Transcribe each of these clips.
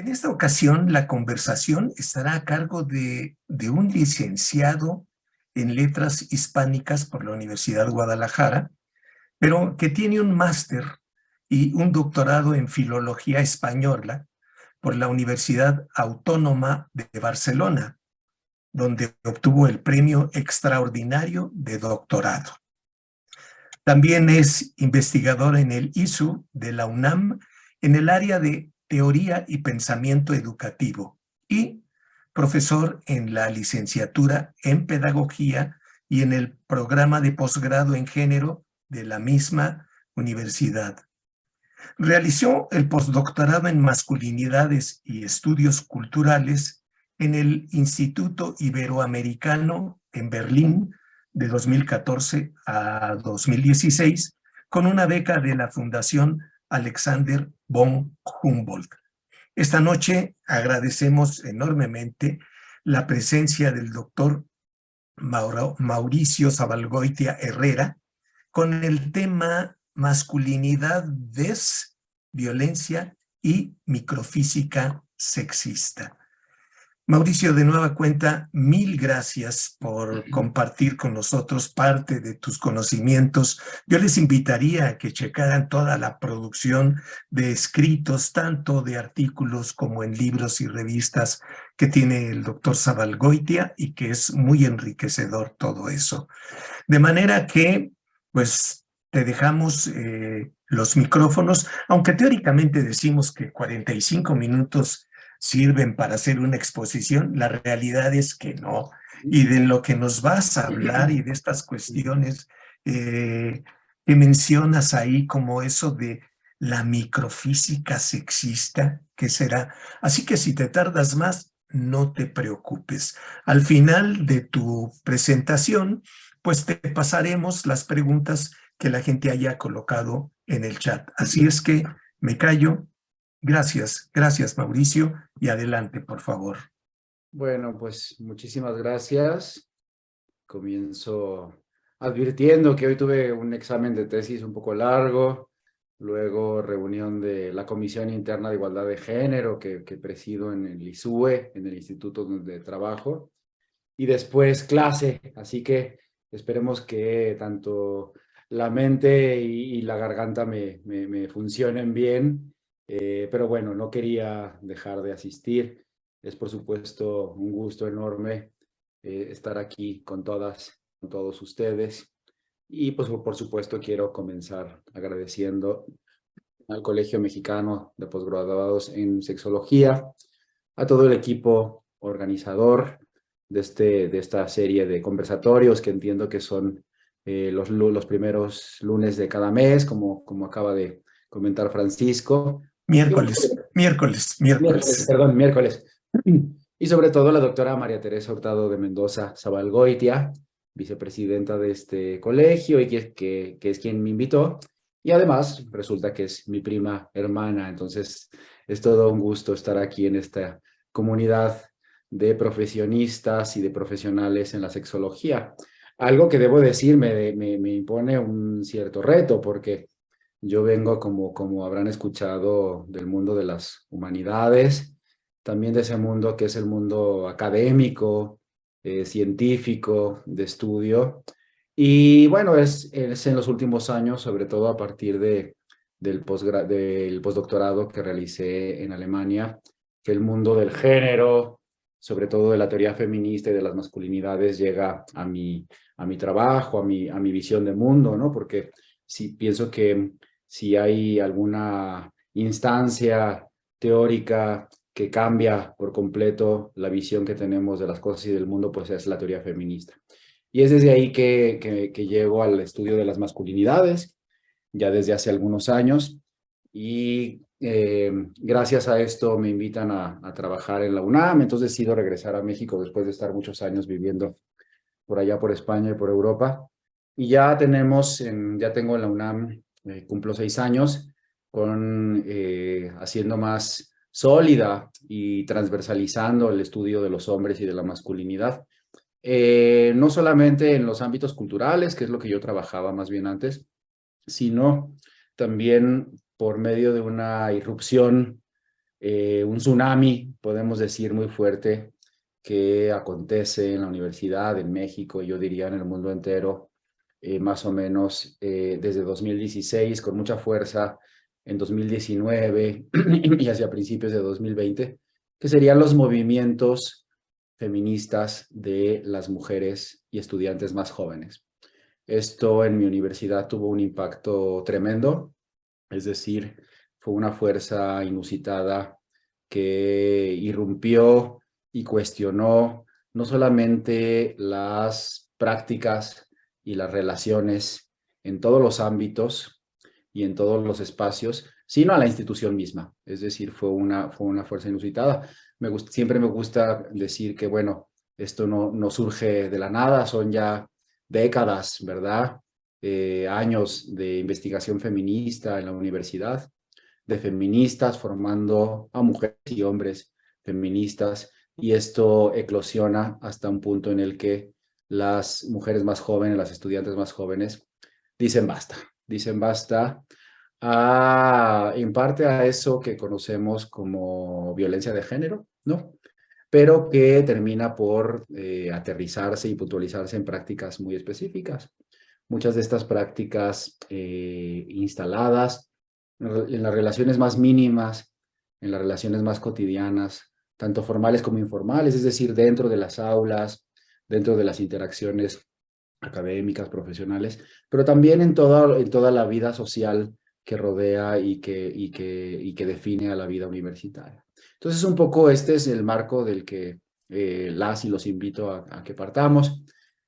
En esta ocasión, la conversación estará a cargo de un licenciado en Letras Hispánicas por la Universidad de Guadalajara, pero que tiene un máster y un doctorado en Filología Española por la Universidad Autónoma de Barcelona, donde obtuvo el premio extraordinario de doctorado. También es investigador en el ISU de la UNAM en el área de Teoría y Pensamiento Educativo y profesor en la licenciatura en Pedagogía y en el programa de posgrado en Género de la misma universidad. Realizó el postdoctorado en Masculinidades y Estudios Culturales en el Instituto Iberoamericano en Berlín de 2014 a 2016 con una beca de la Fundación Alexander von Humboldt. Esta noche agradecemos enormemente la presencia del doctor Mauricio Zabalgoitia Herrera con el tema masculinidad, violencia y microfísica sexista. Mauricio, de nueva cuenta, mil gracias por compartir con nosotros parte de tus conocimientos. Yo les invitaría a que checaran toda la producción de escritos, tanto de artículos como en libros y revistas que tiene el doctor Zabalgoitia y que es muy enriquecedor todo eso. De manera que, pues, te dejamos los micrófonos, aunque teóricamente decimos que 45 minutos sirven para hacer una exposición, la realidad es que no. Y de lo que nos vas a hablar y de estas cuestiones que mencionas ahí como eso de la microfísica sexista, ¿qué será? Así que si te tardas más, no te preocupes. Al final de tu presentación, pues te pasaremos las preguntas que la gente haya colocado en el chat. Así es que me callo. Gracias, gracias Mauricio, y adelante, por favor. Bueno, pues muchísimas gracias. Comienzo advirtiendo que hoy tuve un examen de tesis un poco largo, luego reunión de la Comisión Interna de Igualdad de Género que presido en el ISUE, en el instituto donde trabajo, y después clase, así que esperemos que tanto la mente y la garganta me funcionen bien, pero bueno, no quería dejar de asistir. Es por supuesto un gusto enorme estar aquí con todas, con todos ustedes. Y pues por supuesto quiero comenzar agradeciendo al Colegio Mexicano de Posgraduados en Sexología, a todo el equipo organizador de esta serie de conversatorios que entiendo que son los primeros lunes de cada mes, como acaba de comentar Francisco. Miércoles, miércoles. Miércoles. Y sobre todo la doctora María Teresa Hurtado de Mendoza Zabalgoitia, vicepresidenta de este colegio y que es quien me invitó. Y además resulta que es mi prima hermana, entonces es todo un gusto estar aquí en esta comunidad de profesionistas y de profesionales en la sexología. Algo que debo decir me impone un cierto reto porque yo vengo, como habrán escuchado, del mundo de las humanidades, también de ese mundo que es el mundo académico, científico, de estudio. Y bueno, es en los últimos años, sobre todo a partir del postdoctorado que realicé en Alemania, que el mundo del género, sobre todo de la teoría feminista y de las masculinidades, llega a mi trabajo, a mi visión de mundo, ¿no? Porque sí, pienso que si hay alguna instancia teórica que cambia por completo la visión que tenemos de las cosas y del mundo, pues es la teoría feminista. Y es desde ahí que llego al estudio de las masculinidades, ya desde hace algunos años, y gracias a esto me invitan a trabajar en la UNAM, entonces decido regresar a México después de estar muchos años viviendo por allá por España y por Europa. Y ya tengo en la UNAM, cumplo 6 años, haciendo más sólida y transversalizando el estudio de los hombres y de la masculinidad. No solamente en los ámbitos culturales, que es lo que yo trabajaba más bien antes, sino también por medio de una irrupción un tsunami, podemos decir, muy fuerte que acontece en la universidad, en México, y yo diría en el mundo entero, más o menos desde 2016, con mucha fuerza en 2019 y hacia principios de 2020, que serían los movimientos feministas de las mujeres y estudiantes más jóvenes. Esto en mi universidad tuvo un impacto tremendo, es decir, fue una fuerza inusitada que irrumpió y cuestionó no solamente las prácticas y las relaciones en todos los ámbitos y en todos los espacios, sino a la institución misma. Es decir, fue una fuerza inusitada. Siempre me gusta decir que, bueno, esto no surge de la nada, son ya décadas, ¿verdad? Años de investigación feminista en la universidad, de feministas formando a mujeres y hombres feministas, y esto eclosiona hasta un punto en el que las mujeres más jóvenes, las estudiantes más jóvenes, dicen basta en parte a eso que conocemos como violencia de género, ¿no? Pero que termina por aterrizarse y puntualizarse en prácticas muy específicas. Muchas de estas prácticas instaladas en las relaciones más mínimas, en las relaciones más cotidianas, tanto formales como informales, es decir, dentro de las aulas, dentro de las interacciones académicas, profesionales, pero también en toda la vida social que rodea y que define a la vida universitaria. Entonces, un poco este es el marco del que las y los invito a que partamos.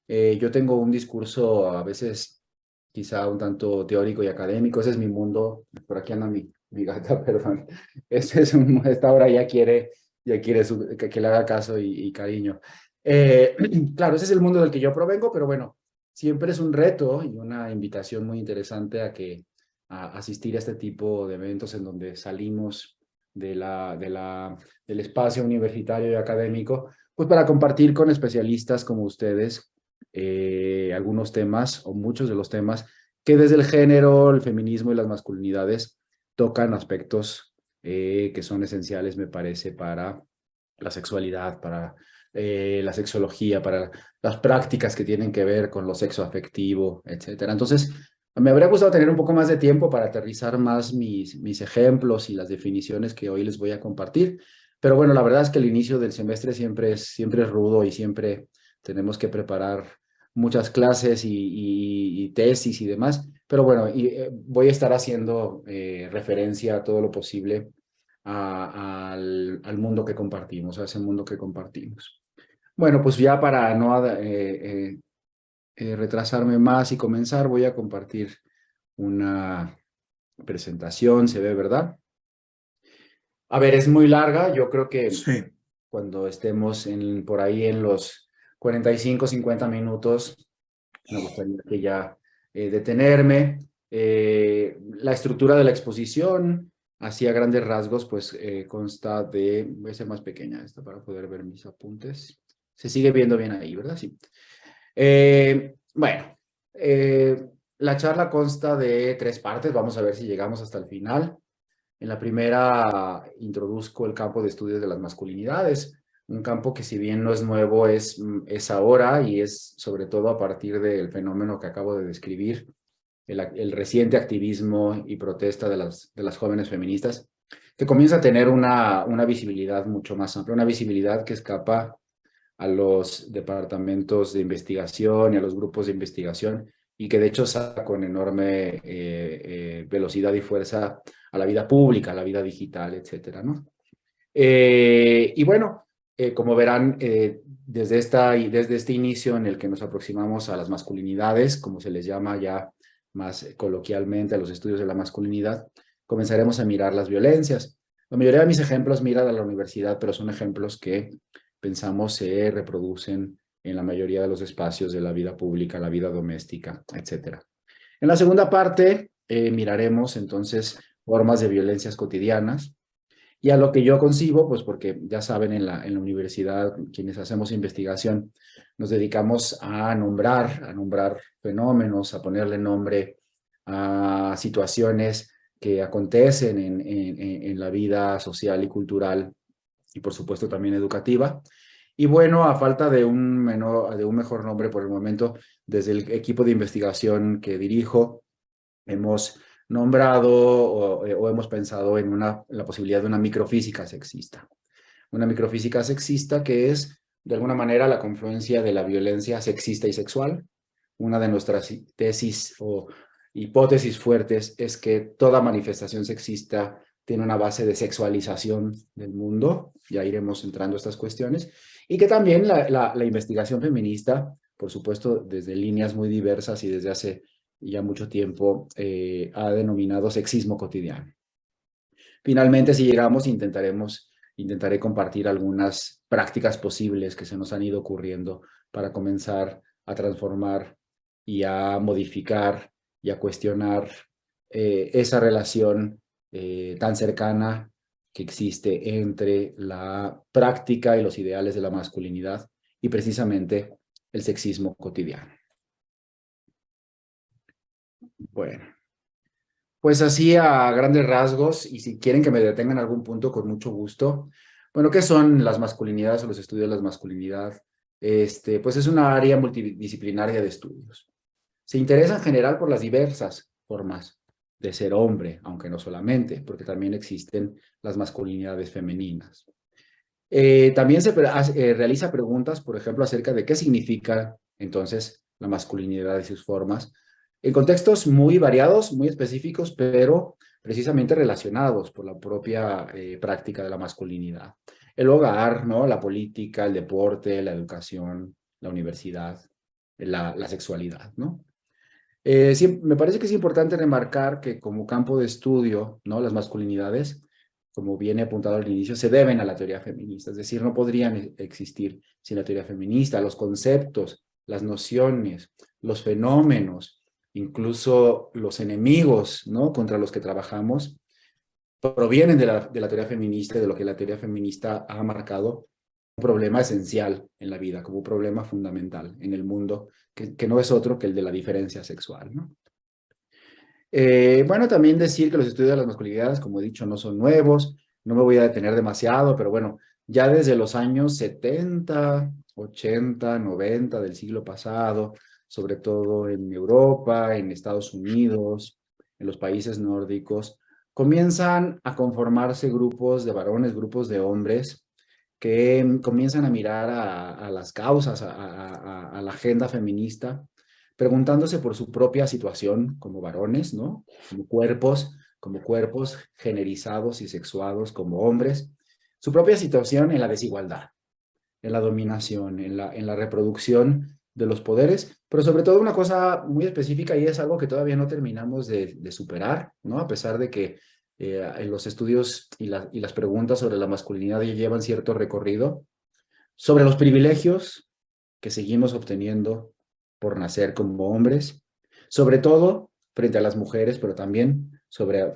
Yo tengo un discurso a veces quizá un tanto teórico y académico, ese es mi mundo, por aquí anda mi gata, perdón, esta hora ya quiere que le haga caso y cariño. Claro, ese es el mundo del que yo provengo, pero bueno, siempre es un reto y una invitación muy interesante a asistir a este tipo de eventos en donde salimos del espacio universitario y académico, pues para compartir con especialistas como ustedes algunos temas o muchos de los temas que desde el género, el feminismo y las masculinidades tocan aspectos que son esenciales, me parece, para la sexualidad, para la sexología, para las prácticas que tienen que ver con lo sexoafectivo, etcétera. Entonces, me habría gustado tener un poco más de tiempo para aterrizar más mis ejemplos y las definiciones que hoy les voy a compartir. Pero bueno, la verdad es que el inicio del semestre siempre es rudo y siempre tenemos que preparar muchas clases y tesis y demás. Pero bueno, voy a estar haciendo referencia a todo lo posible al mundo que compartimos, a ese mundo que compartimos. Bueno, pues ya para no retrasarme más y comenzar, voy a compartir una presentación, se ve, ¿verdad? A ver, es muy larga, yo creo que Sí. cuando estemos por ahí en los 45, 50 minutos, me gustaría que ya detenerme. La estructura de la exposición, así a grandes rasgos, pues consta de, voy a ser más pequeña esta para poder ver mis apuntes. Se sigue viendo bien ahí, ¿verdad? Sí. Bueno, la charla consta de 3 partes, vamos a ver si llegamos hasta el final. En la primera introduzco el campo de estudios de las masculinidades, un campo que si bien no es nuevo, es ahora y es sobre todo a partir del fenómeno que acabo de describir, el reciente activismo y protesta de las jóvenes feministas, que comienza a tener una visibilidad mucho más amplia, una visibilidad que escapa a los departamentos de investigación y a los grupos de investigación y que de hecho saca con enorme velocidad y fuerza a la vida pública, a la vida digital, etcétera, ¿no? Y bueno, como verán, desde este inicio en el que nos aproximamos a las masculinidades, como se les llama ya más coloquialmente a los estudios de la masculinidad, comenzaremos a mirar las violencias. La mayoría de mis ejemplos miran a la universidad, pero son ejemplos que pensamos se reproducen en la mayoría de los espacios de la vida pública, la vida doméstica, etcétera. En la segunda parte miraremos entonces formas de violencias cotidianas y a lo que yo concibo, pues porque ya saben en la universidad quienes hacemos investigación nos dedicamos a nombrar fenómenos, a ponerle nombre a situaciones que acontecen en la vida social y cultural y por supuesto también educativa. Y bueno, a falta de un mejor nombre por el momento, desde el equipo de investigación que dirijo, hemos nombrado o hemos pensado en la posibilidad de una microfísica sexista. Una microfísica sexista que es, de alguna manera, la confluencia de la violencia sexista y sexual. Una de nuestras tesis o hipótesis fuertes es que toda manifestación sexista tiene una base de sexualización del mundo, ya iremos entrando a estas cuestiones, y que también la investigación feminista, por supuesto, desde líneas muy diversas y desde hace ya mucho tiempo, ha denominado sexismo cotidiano. Finalmente, si llegamos, intentaré compartir algunas prácticas posibles que se nos han ido ocurriendo para comenzar a transformar y a modificar y a cuestionar esa relación tan cercana que existe entre la práctica y los ideales de la masculinidad y precisamente el sexismo cotidiano. Bueno, pues así a grandes rasgos, y si quieren que me detengan en algún punto, con mucho gusto. Bueno, ¿qué son las masculinidades o los estudios de la masculinidad? Pues es una área multidisciplinaria de estudios. Se interesa en general por las diversas formas de ser hombre, aunque no solamente, porque también existen las masculinidades femeninas. También se realiza preguntas, por ejemplo, acerca de qué significa entonces la masculinidad y sus formas, en contextos muy variados, muy específicos, pero precisamente relacionados por la propia práctica de la masculinidad. El hogar, ¿no? La política, el deporte, la educación, la universidad, la sexualidad, ¿no? Me parece que es importante remarcar que como campo de estudio, ¿no? Las masculinidades, como viene apuntado al inicio, se deben a la teoría feminista, es decir, no podrían existir sin la teoría feminista. Los conceptos, las nociones, los fenómenos, incluso los enemigos, ¿no? Contra los que trabajamos, provienen de la teoría feminista, de lo que la teoría feminista ha marcado un problema esencial en la vida, como un problema fundamental en el mundo, que no es otro que el de la diferencia sexual, ¿no? Bueno, también decir que los estudios de las masculinidades, como he dicho, no son nuevos, no me voy a detener demasiado, pero bueno, ya desde los años 70, 80, 90 del siglo pasado, sobre todo en Europa, en Estados Unidos, en los países nórdicos, comienzan a conformarse grupos de varones, grupos de hombres, que comienzan a mirar a las causas, a la agenda feminista, preguntándose por su propia situación como varones, ¿no? Como cuerpos generizados y sexuados como hombres, su propia situación en la desigualdad, en la dominación, en la reproducción de los poderes, pero sobre todo una cosa muy específica, y es algo que todavía no terminamos de superar, ¿no? A pesar de que en los estudios y las preguntas sobre la masculinidad ya llevan cierto recorrido, sobre los privilegios que seguimos obteniendo por nacer como hombres, sobre todo frente a las mujeres, pero también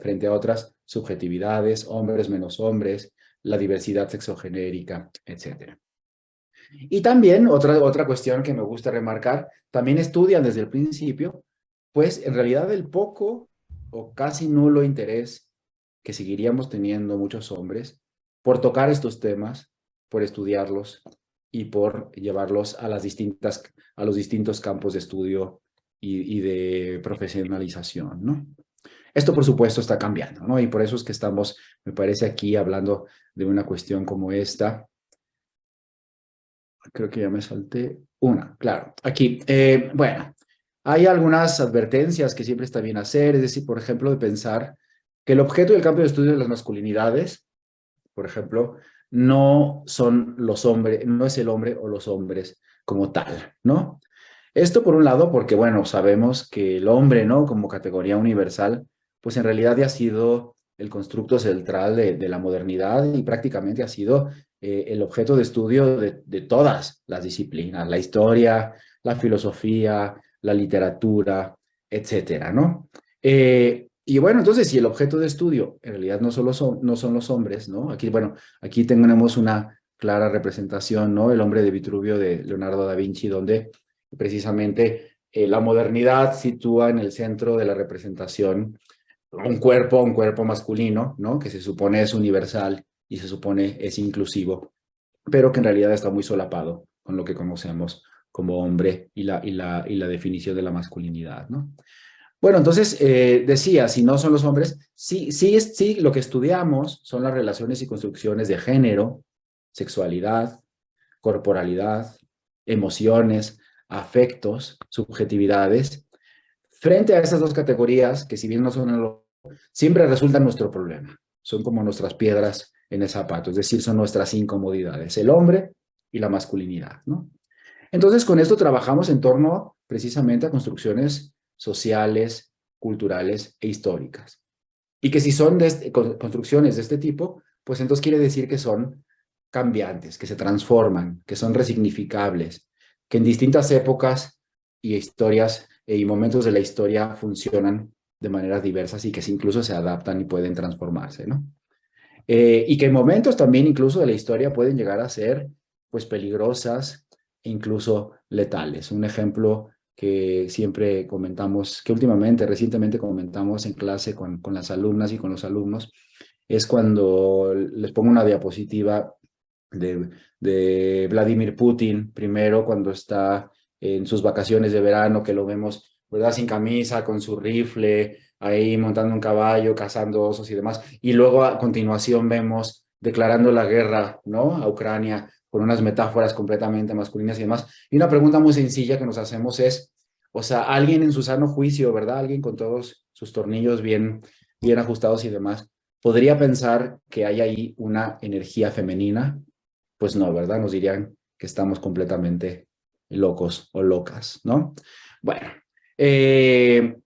frente a otras subjetividades, hombres menos hombres, la diversidad sexogenérica, etc. Y también otra cuestión que me gusta remarcar, también estudian desde el principio, pues en realidad el poco o casi nulo interés que seguiríamos teniendo muchos hombres por tocar estos temas, por estudiarlos y por llevarlos a los distintos campos de estudio y de profesionalización, ¿no? Esto, por supuesto, está cambiando, ¿no? Y por eso es que estamos, me parece, aquí hablando de una cuestión como esta. Creo que ya me salté una, claro. Aquí, bueno, hay algunas advertencias que siempre está bien hacer, es decir, por ejemplo, de pensar que el objeto del campo de estudio de las masculinidades, por ejemplo, no son los hombres, no es el hombre o los hombres como tal, ¿no? Esto por un lado porque, bueno, sabemos que el hombre, ¿no? Como categoría universal, pues en realidad ya ha sido el constructo central de la modernidad y prácticamente ha sido el objeto de estudio de todas las disciplinas, la historia, la filosofía, la literatura, etcétera, ¿no? Y bueno, entonces, si el objeto de estudio en realidad no son los hombres, ¿no? Aquí, bueno, aquí tenemos una clara representación, ¿no? El hombre de Vitruvio de Leonardo da Vinci, donde precisamente la modernidad sitúa en el centro de la representación un cuerpo masculino, ¿no? Que se supone es universal y se supone es inclusivo, pero que en realidad está muy solapado con lo que conocemos como hombre y la definición de la masculinidad, ¿no? Bueno, entonces decía, si no son los hombres, sí, lo que estudiamos son las relaciones y construcciones de género, sexualidad, corporalidad, emociones, afectos, subjetividades. Frente a esas dos categorías, que si bien no son siempre resultan nuestro problema, son como nuestras piedras en el zapato, es decir, son nuestras incomodidades, el hombre y la masculinidad, ¿no? Entonces, con esto trabajamos en torno precisamente a construcciones sociales, culturales e históricas. Y que si son construcciones de este tipo, pues entonces quiere decir que son cambiantes, que se transforman, que son resignificables, que en distintas épocas y historias y momentos de la historia funcionan de maneras diversas y que incluso se adaptan y pueden transformarse, ¿no? Y que en momentos también incluso de la historia pueden llegar a ser pues peligrosas e incluso letales. Un ejemplo que siempre comentamos, que recientemente comentamos en clase con las alumnas y con los alumnos, es cuando les pongo una diapositiva de Vladimir Putin, primero cuando está en sus vacaciones de verano, que lo vemos, ¿verdad? Sin camisa, con su rifle, ahí montando un caballo, cazando osos y demás. Y luego a continuación vemos declarando la guerra, ¿no? A Ucrania, con unas metáforas completamente masculinas y demás. Y una pregunta muy sencilla que nos hacemos es, o sea, alguien en su sano juicio, ¿verdad? Alguien con todos sus tornillos bien ajustados y demás, ¿podría pensar que hay ahí una energía femenina? Pues no, ¿verdad? Nos dirían que estamos completamente locos o locas, ¿no? Bueno, eh,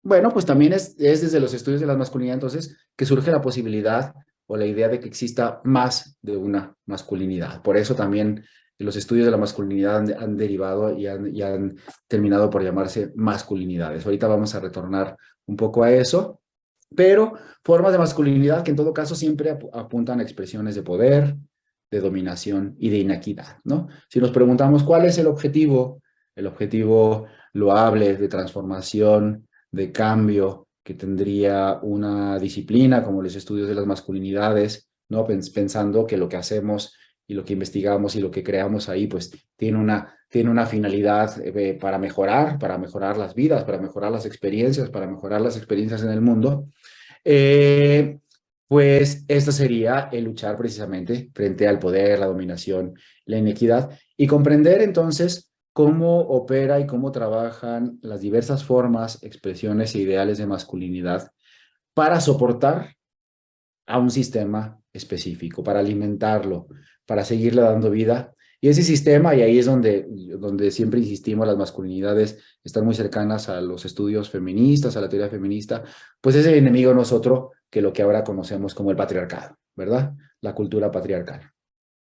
bueno, pues también es desde los estudios de la masculinidad entonces que surge la posibilidad o la idea de que exista más de una masculinidad. Por eso también los estudios de la masculinidad han derivado y han terminado por llamarse masculinidades. Ahorita vamos a retornar un poco a eso, pero formas de masculinidad que en todo caso siempre apuntan a expresiones de poder, de dominación y de inequidad, ¿no? Si nos preguntamos cuál es el objetivo loable de transformación, de cambio que tendría una disciplina como los estudios de las masculinidades, ¿no? Pensando que lo que hacemos y lo que investigamos y lo que creamos ahí, pues tiene una finalidad para mejorar las vidas, para mejorar las experiencias en el mundo. Eh, pues esto sería el luchar precisamente frente al poder, la dominación, la inequidad y comprender entonces cómo opera y cómo trabajan las diversas formas, expresiones e ideales de masculinidad para soportar a un sistema específico, para alimentarlo, para seguirle dando vida. Y ese sistema, y ahí es donde siempre insistimos, las masculinidades están muy cercanas a los estudios feministas, a la teoría feminista, pues ese enemigo no es otro que lo que ahora conocemos como el patriarcado, ¿verdad? La cultura patriarcal.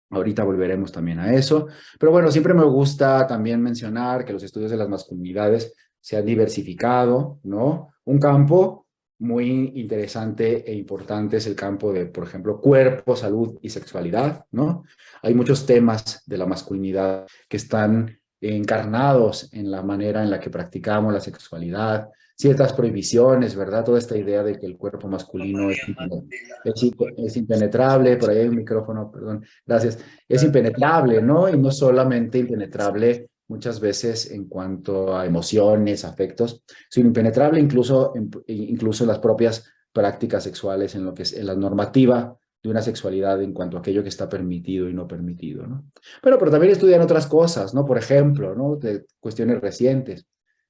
Ahorita volveremos también a eso. Pero bueno, siempre me gusta también mencionar que los estudios de las masculinidades se han diversificado, ¿no? Un campo muy interesante e importante es el campo de, por ejemplo, cuerpo, salud y sexualidad, ¿no? Hay muchos temas de la masculinidad que están encarnados en la manera en la que practicamos la sexualidad, ciertas prohibiciones, ¿verdad? Toda esta idea de que el cuerpo masculino es impenetrable, por ahí hay un micrófono, perdón, gracias, es impenetrable, ¿no? Y no solamente impenetrable muchas veces en cuanto a emociones, afectos, sino impenetrable incluso en las propias prácticas sexuales, en lo que es en la normativa de una sexualidad en cuanto a aquello que está permitido y no permitido, ¿no? Pero también estudian otras cosas, ¿no? Por ejemplo, ¿no? De cuestiones recientes.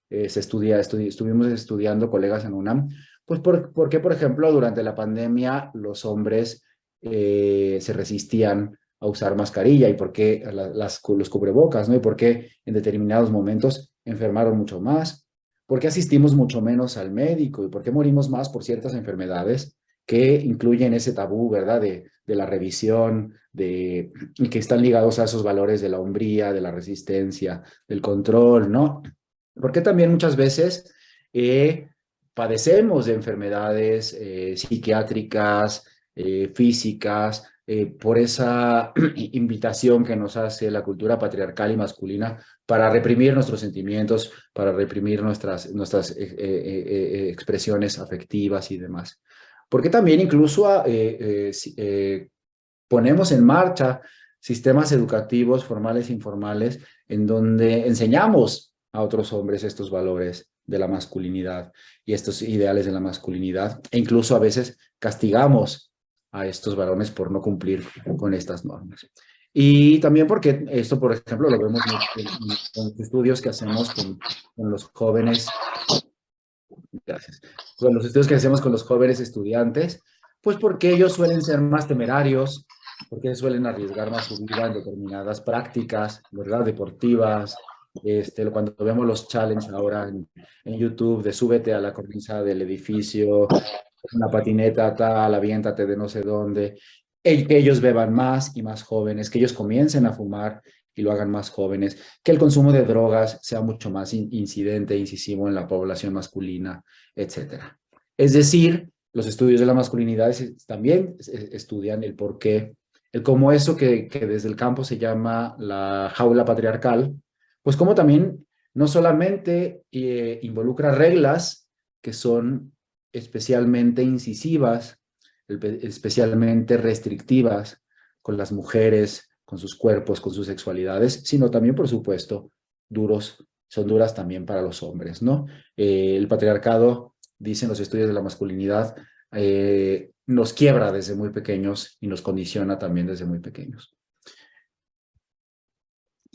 Estuvimos estudiando colegas en UNAM, pues por qué, por ejemplo, durante la pandemia los hombres se resistían a usar mascarilla y por qué los cubrebocas, ¿no? Y por qué en determinados momentos enfermaron mucho más, por qué asistimos mucho menos al médico y por qué morimos más por ciertas enfermedades que incluyen ese tabú, ¿verdad? De la revisión, y que están ligados a esos valores de la hombría, de la resistencia, del control, ¿no? Porque también muchas veces padecemos de enfermedades psiquiátricas, físicas, por esa invitación que nos hace la cultura patriarcal y masculina para reprimir nuestros sentimientos, para reprimir nuestras expresiones afectivas y demás. Porque también incluso ponemos en marcha sistemas educativos formales e informales en donde enseñamos a otros hombres estos valores de la masculinidad y estos ideales de la masculinidad, e incluso a veces castigamos a estos varones por no cumplir con estas normas. Y también porque esto, por ejemplo, lo vemos en los estudios que hacemos con los jóvenes, gracias, con los estudios que hacemos con los jóvenes estudiantes, pues porque ellos suelen ser más temerarios, porque suelen arriesgar más su vida en determinadas prácticas, ¿verdad? Deportivas. Cuando vemos los challenges ahora en YouTube de súbete a la cornisa del edificio, una patineta tal, aviéntate de no sé dónde, que ellos beban más y más jóvenes, que ellos comiencen a fumar y lo hagan más jóvenes, que el consumo de drogas sea mucho más incidente, incisivo en la población masculina, etcétera. Es decir, los estudios de la masculinidad también estudian el por qué, el cómo eso que desde el campo se llama la jaula patriarcal, pues como también no solamente involucra reglas que son especialmente incisivas, especialmente restrictivas con las mujeres, con sus cuerpos, con sus sexualidades, sino también, por supuesto, son duras también para los hombres, ¿no? El patriarcado, dicen los estudios de la masculinidad, nos quiebra desde muy pequeños y nos condiciona también desde muy pequeños.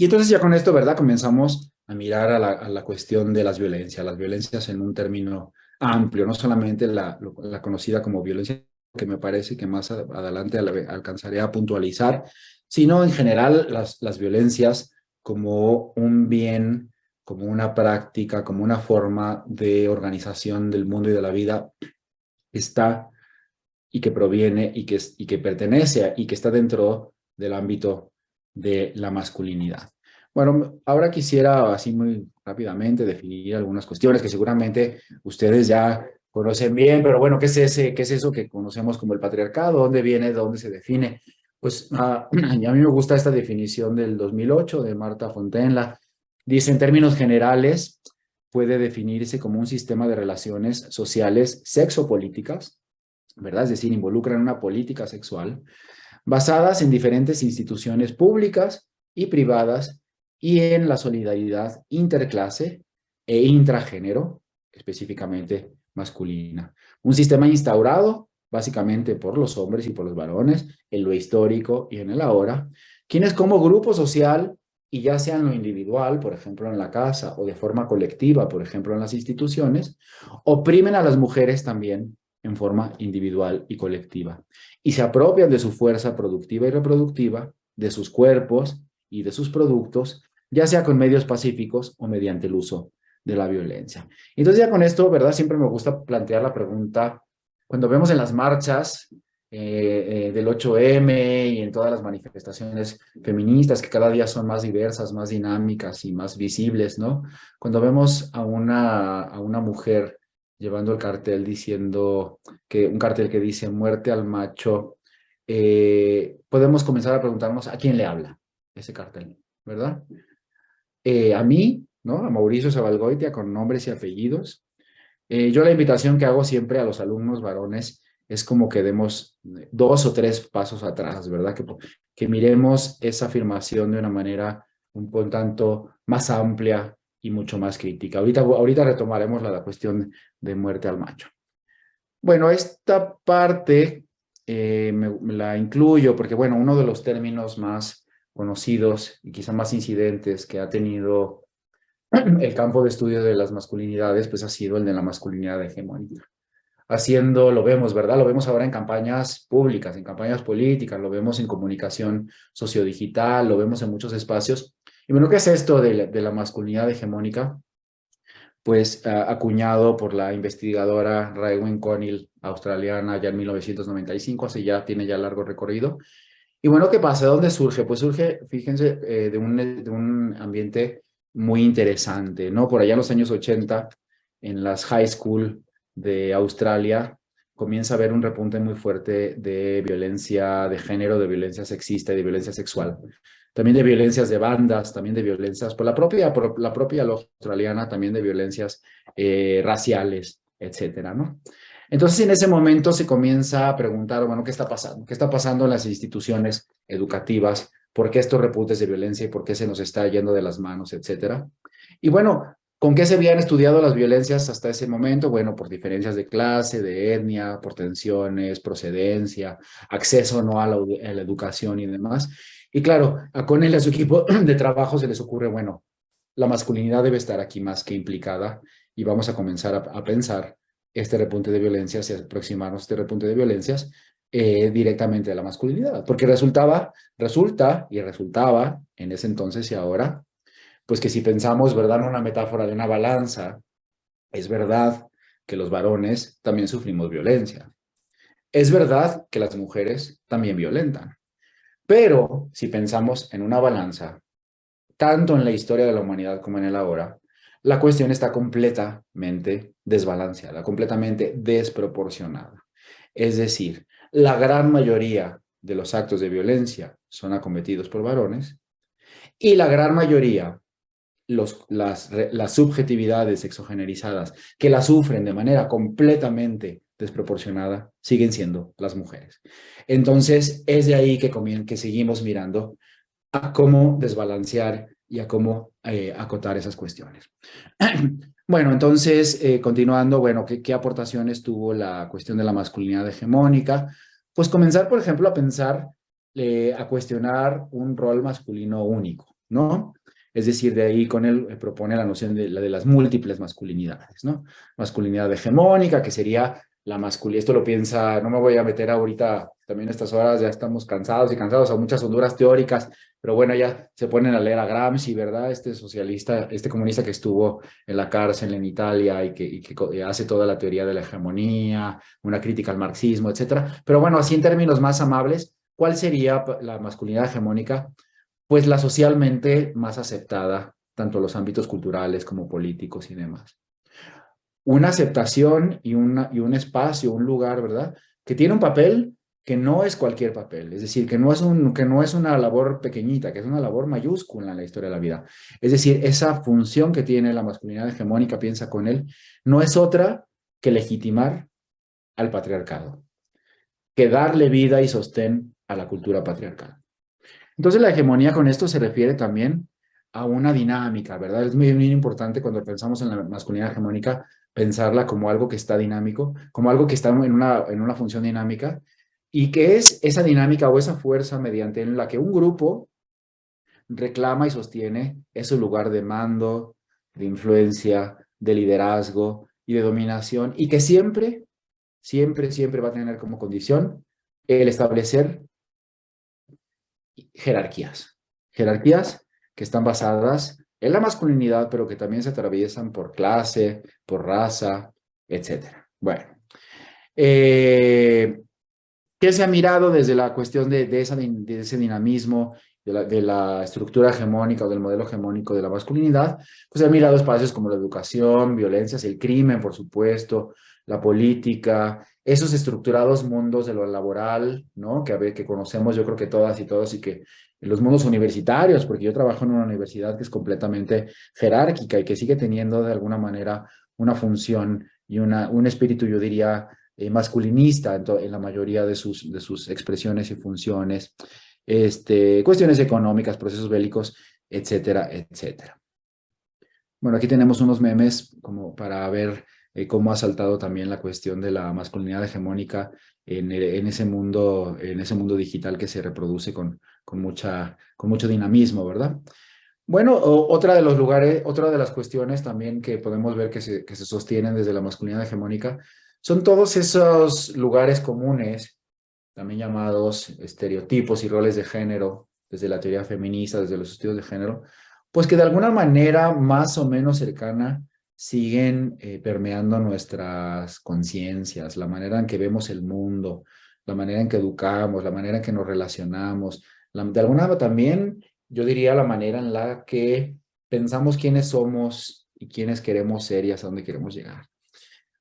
Y entonces ya con esto, ¿verdad? Comenzamos a mirar a la cuestión de las violencias en un término amplio, no solamente la conocida como violencia, que me parece que más adelante alcanzaré a puntualizar, sino en general las violencias como un bien, como una práctica, como una forma de organización del mundo y de la vida que está y que proviene y que pertenece y que está dentro del ámbito de la masculinidad. Bueno, ahora quisiera así muy rápidamente definir algunas cuestiones que seguramente ustedes ya conocen bien, pero bueno, qué es eso que conocemos como el patriarcado? ¿Dónde viene? ¿De dónde se define? Pues a mí me gusta esta definición del 2008 de Marta Fontenla. Dice, en términos generales, puede definirse como un sistema de relaciones sociales sexopolíticas, ¿verdad? Es decir, involucran una política sexual basadas en diferentes instituciones públicas y privadas y en la solidaridad interclase e intragénero, específicamente masculina. Un sistema instaurado básicamente por los hombres y por los varones en lo histórico y en el ahora, quienes como grupo social y ya sea en lo individual, por ejemplo en la casa, o de forma colectiva, por ejemplo en las instituciones, oprimen a las mujeres también en forma individual y colectiva, y se apropian de su fuerza productiva y reproductiva, de sus cuerpos y de sus productos, ya sea con medios pacíficos o mediante el uso de la violencia. Entonces ya con esto, ¿verdad? Siempre me gusta plantear la pregunta, cuando vemos en las marchas del 8M y en todas las manifestaciones feministas que cada día son más diversas, más dinámicas y más visibles, ¿no? Cuando vemos a una mujer llevando el cartel diciendo un cartel que dice muerte al macho, podemos comenzar a preguntarnos a quién le habla ese cartel, ¿verdad? A mí, ¿no? A Mauricio Zabalgoitia con nombres y apellidos. Yo la invitación que hago siempre a los alumnos varones es como que demos 2 o 3 pasos atrás, ¿verdad? Que miremos esa afirmación de una manera un tanto más amplia y mucho más crítica. Ahorita retomaremos la cuestión de muerte al macho. Bueno, esta parte me la incluyo porque, bueno, uno de los términos más conocidos y quizá más incidentes que ha tenido el campo de estudio de las masculinidades, pues ha sido el de la masculinidad hegemónica. Lo vemos, ¿verdad? Lo vemos ahora en campañas públicas, en campañas políticas, lo vemos en comunicación sociodigital, lo vemos en muchos espacios. Y bueno, ¿qué es esto de la masculinidad hegemónica? Pues acuñado por la investigadora Raewyn Conill, australiana, ya en 1995, tiene ya largo recorrido. Y bueno, ¿qué pasa? ¿De dónde surge? Pues surge, fíjense, de un ambiente muy interesante, ¿no? Por allá en los años 80, en las high school de Australia, comienza a haber un repunte muy fuerte de violencia de género, de violencia sexista y de violencia sexual. También de violencias de bandas, también de violencias por la propia ley australiana, también de violencias raciales, etcétera, ¿no? Entonces, en ese momento se comienza a preguntar, bueno, ¿qué está pasando? ¿Qué está pasando en las instituciones educativas? ¿Por qué estos repuntes de violencia y por qué se nos está yendo de las manos, etcétera? Y bueno, ¿con qué se habían estudiado las violencias hasta ese momento? Bueno, por diferencias de clase, de etnia, por tensiones, procedencia, acceso no a la educación y demás. Y claro, a Connell y a su equipo de trabajo se les ocurre, bueno, la masculinidad debe estar aquí más que implicada y vamos a comenzar a pensar este repunte de violencias y aproximarnos a este repunte de violencias directamente de la masculinidad, porque resulta y resultaba en ese entonces y ahora, pues que si pensamos, ¿verdad?, en una metáfora de una balanza, es verdad que los varones también sufrimos violencia. Es verdad que las mujeres también violentan. Pero si pensamos en una balanza, tanto en la historia de la humanidad como en el ahora, la cuestión está completamente desbalanceada, completamente desproporcionada. Es decir, la gran mayoría de los actos de violencia son acometidos por varones y la gran mayoría las subjetividades exogenerizadas que la sufren de manera completamente desproporcionada siguen siendo las mujeres. Entonces, es de ahí que seguimos mirando a cómo desbalancear y a cómo acotar esas cuestiones. Bueno, entonces, continuando, bueno, ¿qué aportaciones tuvo la cuestión de la masculinidad hegemónica? Pues comenzar, por ejemplo, a pensar, a cuestionar un rol masculino único, ¿no? Es decir, de ahí con él propone la noción de las múltiples masculinidades, ¿no? Masculinidad hegemónica, que sería la masculinidad, esto lo piensa, no me voy a meter ahorita, también a estas horas ya estamos cansados y cansados, a muchas honduras teóricas, pero bueno, ya se ponen a leer a Gramsci, ¿verdad? Este socialista, este comunista que estuvo en la cárcel en Italia y que hace toda la teoría de la hegemonía, una crítica al marxismo, etcétera. Pero bueno, así en términos más amables, ¿cuál sería la masculinidad hegemónica? Pues la socialmente más aceptada, tanto en los ámbitos culturales como políticos y demás. Una aceptación y un espacio, un lugar, ¿verdad? Que tiene un papel que no es cualquier papel, es decir, que no es una labor pequeñita, que es una labor mayúscula en la historia de la vida. Es decir, esa función que tiene la masculinidad hegemónica, piensa con él, no es otra que legitimar al patriarcado, que darle vida y sostén a la cultura patriarcal. Entonces la hegemonía con esto se refiere también a una dinámica, ¿verdad? Es muy, muy importante cuando pensamos en la masculinidad hegemónica, pensarla como algo que está dinámico, como algo que está en una función dinámica, y que es esa dinámica o esa fuerza mediante en la que un grupo reclama y sostiene ese lugar de mando, de influencia, de liderazgo y de dominación, y que siempre, siempre, siempre va a tener como condición el establecer jerarquías que están basadas en la masculinidad, pero que también se atraviesan por clase, por raza, etcétera. Bueno, ¿qué se ha mirado desde la cuestión de ese dinamismo, de la estructura hegemónica o del modelo hegemónico de la masculinidad? Pues se han mirado espacios como la educación, violencias, el crimen, por supuesto, la política, esos estructurados mundos de lo laboral, ¿no? Que conocemos yo creo que todas y todos y que los mundos universitarios, porque yo trabajo en una universidad que es completamente jerárquica y que sigue teniendo de alguna manera una función y un espíritu, yo diría, masculinista en la mayoría de sus expresiones y funciones, cuestiones económicas, procesos bélicos, etcétera, etcétera. Bueno, aquí tenemos unos memes como para ver cómo ha saltado también la cuestión de la masculinidad hegemónica en ese mundo digital que se reproduce con mucho dinamismo, ¿verdad? Bueno, otra de los lugares, otra de las cuestiones también que podemos ver que se sostienen desde la masculinidad hegemónica son todos esos lugares comunes, también llamados estereotipos y roles de género, desde la teoría feminista, desde los estudios de género, pues que de alguna manera más o menos cercana siguen permeando nuestras conciencias, la manera en que vemos el mundo, la manera en que educamos, la manera en que nos relacionamos, de alguna manera también yo diría la manera en la que pensamos quiénes somos y quiénes queremos ser y hasta dónde queremos llegar.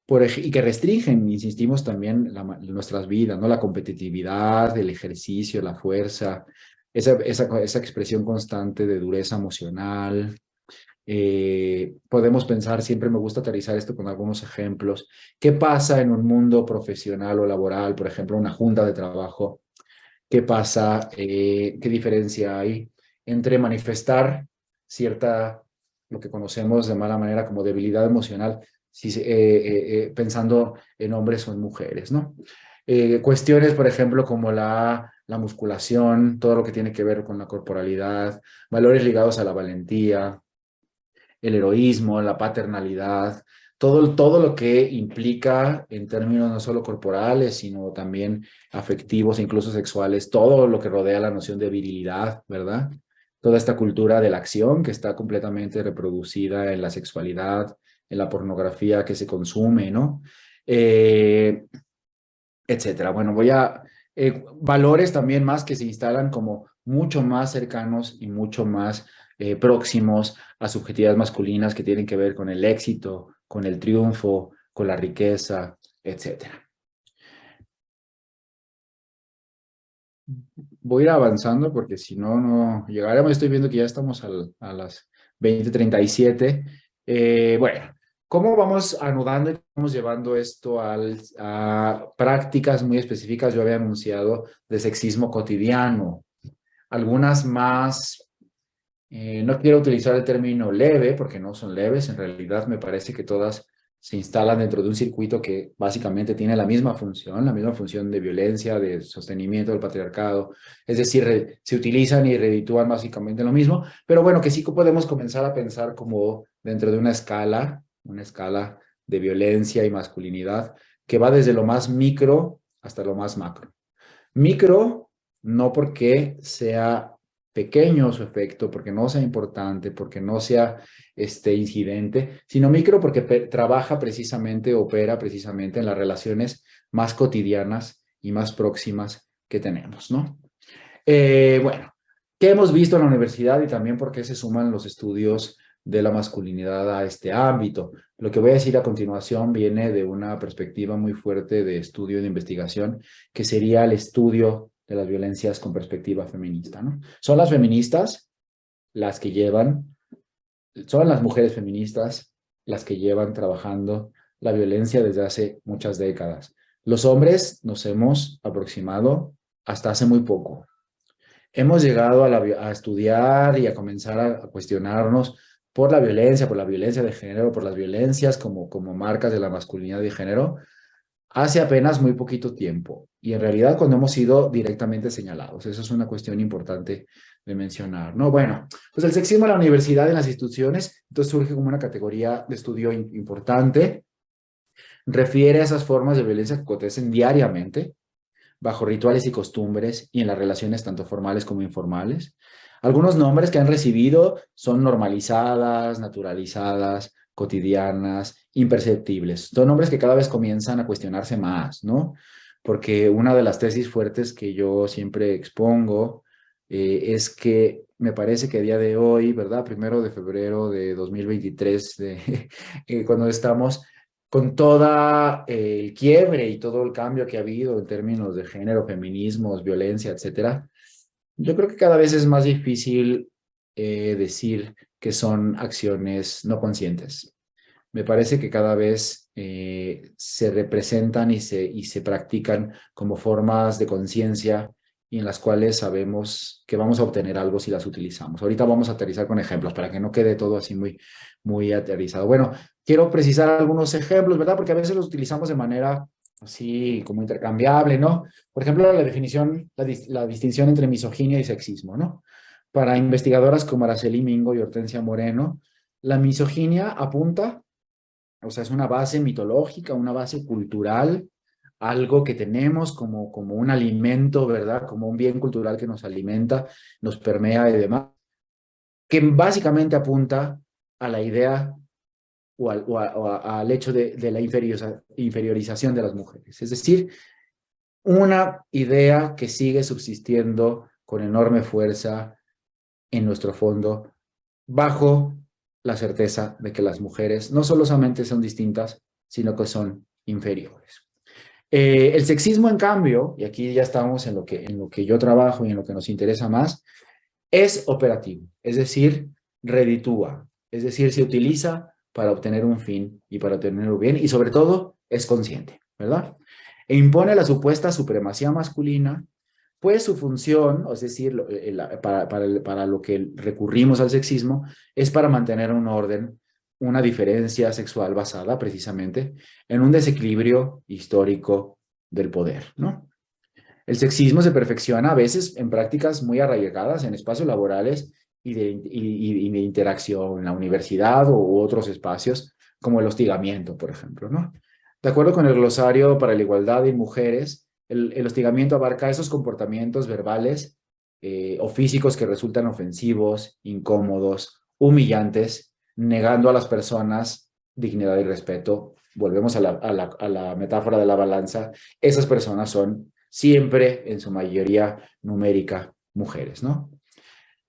y que restringen, insistimos también, nuestras vidas, ¿no? La competitividad, el ejercicio, la fuerza, esa expresión constante de dureza emocional. Podemos pensar, siempre me gusta aterrizar esto con algunos ejemplos. ¿Qué pasa en un mundo profesional o laboral, por ejemplo, una junta de trabajo? ¿Qué pasa? ¿Qué diferencia hay entre manifestar cierta, lo que conocemos de mala manera como debilidad emocional, pensando en hombres o en mujeres, ¿no? Cuestiones, por ejemplo, como la musculación, todo lo que tiene que ver con la corporalidad, valores ligados a la valentía, el heroísmo, la paternalidad, todo lo que implica en términos no solo corporales, sino también afectivos e incluso sexuales, todo lo que rodea la noción de virilidad, ¿verdad? Toda esta cultura de la acción que está completamente reproducida en la sexualidad, en la pornografía que se consume, ¿no? Eh, Etcétera. Bueno, valores también más que se instalan como mucho más cercanos y mucho más próximos a subjetividades masculinas que tienen que ver con el éxito, con el triunfo, con la riqueza, etcétera. Voy a ir avanzando porque si no, no llegaremos. Estoy viendo que ya estamos a las 20:37. Bueno, ¿cómo vamos anudando y vamos llevando esto a prácticas muy específicas? Yo había anunciado de sexismo cotidiano. Algunas más, no quiero utilizar el término leve porque no son leves. En realidad me parece que todas se instalan dentro de un circuito que básicamente tiene la misma función de violencia, de sostenimiento del patriarcado. Es decir, se utilizan y reditúan básicamente lo mismo, pero bueno, que sí que podemos comenzar a pensar como dentro de una escala de violencia y masculinidad que va desde lo más micro hasta lo más macro. Micro, no porque sea pequeño su efecto, porque no sea importante, porque no sea incidente, sino micro porque trabaja precisamente, opera precisamente en las relaciones más cotidianas y más próximas que tenemos, ¿no? Bueno, ¿qué hemos visto en la universidad y también por qué se suman los estudios de la masculinidad a este ámbito? Lo que voy a decir a continuación viene de una perspectiva muy fuerte de estudio y de investigación, que sería el estudio de las violencias con perspectiva feminista, ¿no? Son las feministas las que son las mujeres feministas las que llevan trabajando la violencia desde hace muchas décadas. Los hombres nos hemos aproximado hasta hace muy poco. Hemos llegado a estudiar y a comenzar a cuestionarnos por la violencia de género, por las violencias como marcas de la masculinidad y género, hace apenas muy poquito tiempo. Y en realidad cuando hemos sido directamente señalados. Eso es una cuestión importante de mencionar, ¿no? Bueno, pues el sexismo en la universidad, en las instituciones, entonces surge como una categoría de estudio importante. Refiere a esas formas de violencia que acontecen diariamente, bajo rituales y costumbres y en las relaciones tanto formales como informales. Algunos nombres que han recibido son normalizadas, naturalizadas, cotidianas, imperceptibles. Son nombres que cada vez comienzan a cuestionarse más, ¿no? Porque una de las tesis fuertes que yo siempre expongo es que me parece que a día de hoy, ¿verdad? 1 de febrero de 2023, cuando estamos con toda el quiebre y todo el cambio que ha habido en términos de género, feminismos, violencia, etcétera, yo creo que cada vez es más difícil decir que son acciones no conscientes. Me parece que cada vez se representan y se practican como formas de conciencia y en las cuales sabemos que vamos a obtener algo si las utilizamos. Ahorita vamos a aterrizar con ejemplos para que no quede todo así muy aterrizado. Bueno, quiero precisar algunos ejemplos, ¿verdad? Porque a veces los utilizamos de manera así como intercambiable, ¿no? Por ejemplo, la distinción entre misoginia y sexismo, ¿no? Para investigadoras como Araceli Mingo y Hortensia Moreno, la misoginia apunta, o sea, es una base mitológica, una base cultural, algo que tenemos como un alimento, ¿verdad? Como un bien cultural que nos alimenta, nos permea y demás, que básicamente apunta a la idea al hecho de la inferiorización de las mujeres. Es decir, una idea que sigue subsistiendo con enorme fuerza en nuestro fondo, bajo la certeza de que las mujeres no solamente son distintas, sino que son inferiores. El sexismo, en cambio, y aquí ya estamos en lo que yo trabajo y en lo que nos interesa más, es operativo, es decir, reditúa, es decir, se utiliza para obtener un fin y para obtener un bien, y sobre todo es consciente, ¿verdad? E impone la supuesta supremacía masculina, pues su función, es decir, para lo que recurrimos al sexismo, es para mantener un orden, una diferencia sexual basada precisamente en un desequilibrio histórico del poder, ¿no? El sexismo se perfecciona a veces en prácticas muy arraigadas en espacios laborales y de interacción en la universidad u otros espacios, como el hostigamiento, por ejemplo, ¿no? De acuerdo con el glosario para la igualdad de mujeres, el hostigamiento abarca esos comportamientos verbales o físicos que resultan ofensivos, incómodos, humillantes, negando a las personas dignidad y respeto. Volvemos a la metáfora de la balanza. Esas personas son siempre, en su mayoría numérica, mujeres, ¿no?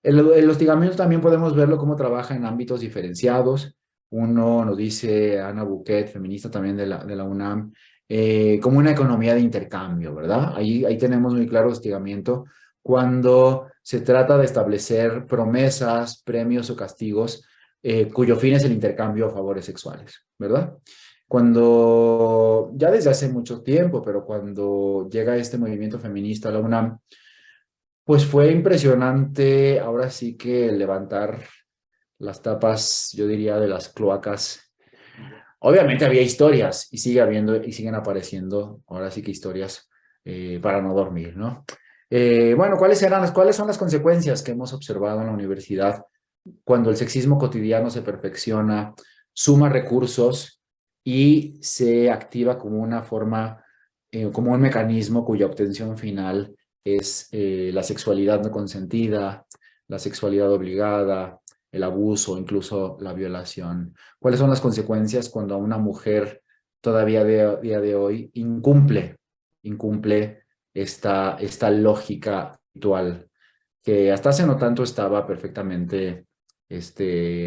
El hostigamiento también podemos verlo como trabaja en ámbitos diferenciados. Uno nos dice Ana Buquet, feminista también de la UNAM, como una economía de intercambio, ¿verdad? Ahí tenemos muy claro hostigamiento cuando se trata de establecer promesas, premios o castigos cuyo fin es el intercambio a favores sexuales, ¿verdad? Cuando, ya desde hace mucho tiempo, pero cuando llega este movimiento feminista a la UNAM, pues fue impresionante, ahora sí que levantar las tapas, yo diría, de las cloacas. Obviamente había historias y sigue habiendo y siguen apareciendo, ahora sí que historias para no dormir, ¿no? Bueno, ¿cuáles son las consecuencias que hemos observado en la universidad cuando el sexismo cotidiano se perfecciona, suma recursos y se activa como una forma, como un mecanismo cuya obtención final es la sexualidad no consentida, la sexualidad obligada, el abuso, incluso la violación? ¿Cuáles son las consecuencias cuando una mujer todavía día de hoy incumple esta lógica ritual que hasta hace no tanto estaba perfectamente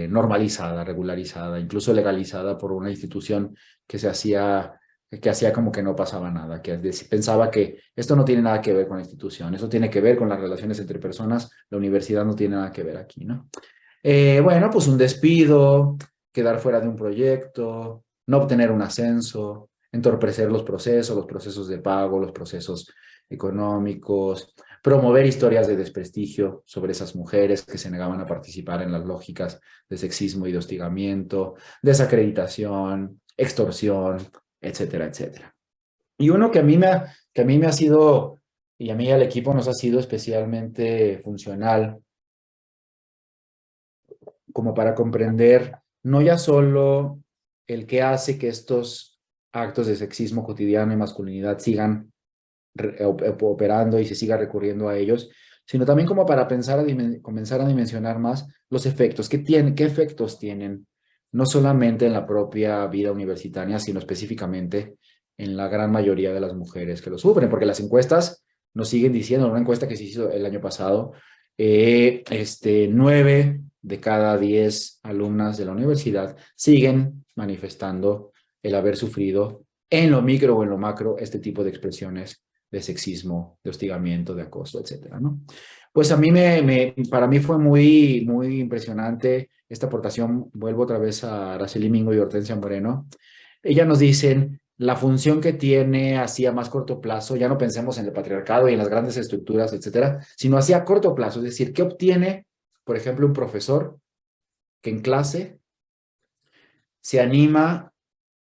normalizada, regularizada, incluso legalizada por una institución que hacía como que no pasaba nada, que pensaba que esto no tiene nada que ver con la institución, eso tiene que ver con las relaciones entre personas, la universidad no tiene nada que ver aquí, ¿no? Bueno, pues un despido, quedar fuera de un proyecto, no obtener un ascenso, entorpecer los procesos de pago, los procesos económicos, promover historias de desprestigio sobre esas mujeres que se negaban a participar en las lógicas de sexismo y de hostigamiento, desacreditación, extorsión, etcétera, etcétera. Y uno que a mí me ha sido, y a mí y al equipo nos ha sido especialmente funcional, como para comprender no ya solo el que hace que estos actos de sexismo cotidiano y masculinidad sigan operando y se siga recurriendo a ellos, sino también como para comenzar a dimensionar más los efectos, qué efectos tienen, no solamente en la propia vida universitaria, sino específicamente en la gran mayoría de las mujeres que lo sufren, porque las encuestas nos siguen diciendo, una encuesta que se hizo el año pasado, 9 de cada 10 alumnas de la universidad siguen manifestando el haber sufrido en lo micro o en lo macro este tipo de expresiones de sexismo, de hostigamiento, de acoso, etcétera, ¿no? Pues a mí para mí fue muy, muy impresionante esta aportación. Vuelvo otra vez a Araceli Mingo y Hortensia Moreno. Ellas nos dicen la función que tiene así a más corto plazo, ya no pensemos en el patriarcado y en las grandes estructuras, etcétera, sino así a corto plazo, es decir, ¿qué obtiene, por ejemplo, un profesor que en clase se anima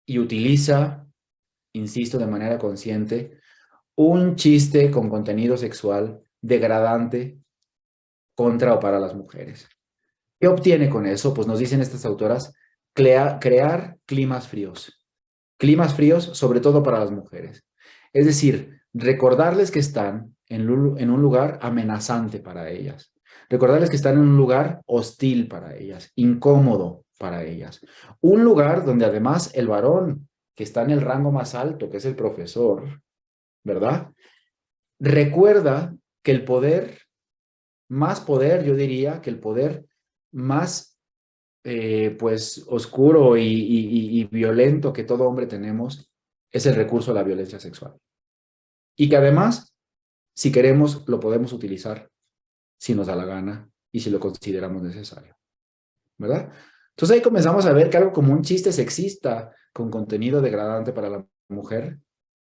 y utiliza, insisto, de manera consciente, un chiste con contenido sexual degradante contra o para las mujeres? ¿Qué obtiene con eso? Pues nos dicen estas autoras, crear climas fríos sobre todo para las mujeres. Es decir, recordarles que están en un lugar amenazante para ellas, recordarles que están en un lugar hostil para ellas, incómodo para ellas, un lugar donde además el varón que está en el rango más alto, que es el profesor, ¿verdad? Recuerda que más poder, yo diría, que el poder más pues oscuro y violento que todo hombre tenemos es el recurso a la violencia sexual. Y que además, si queremos, lo podemos utilizar si nos da la gana y si lo consideramos necesario, ¿verdad? Entonces ahí comenzamos a ver que algo como un chiste sexista con contenido degradante para la mujer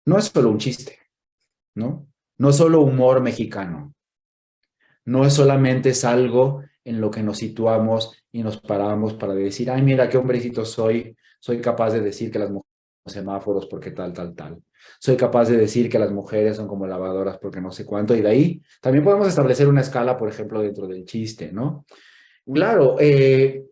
no es solo un chiste, ¿no? No es solo humor mexicano, no es solamente es algo en lo que nos situamos y nos paramos para decir, ay, mira qué hombrecito soy capaz de decir que las mujeres son semáforos porque tal, tal, tal. Soy capaz de decir que las mujeres son como lavadoras porque no sé cuánto. Y de ahí también podemos establecer una escala, por ejemplo, dentro del chiste, ¿no? Claro, ¿qué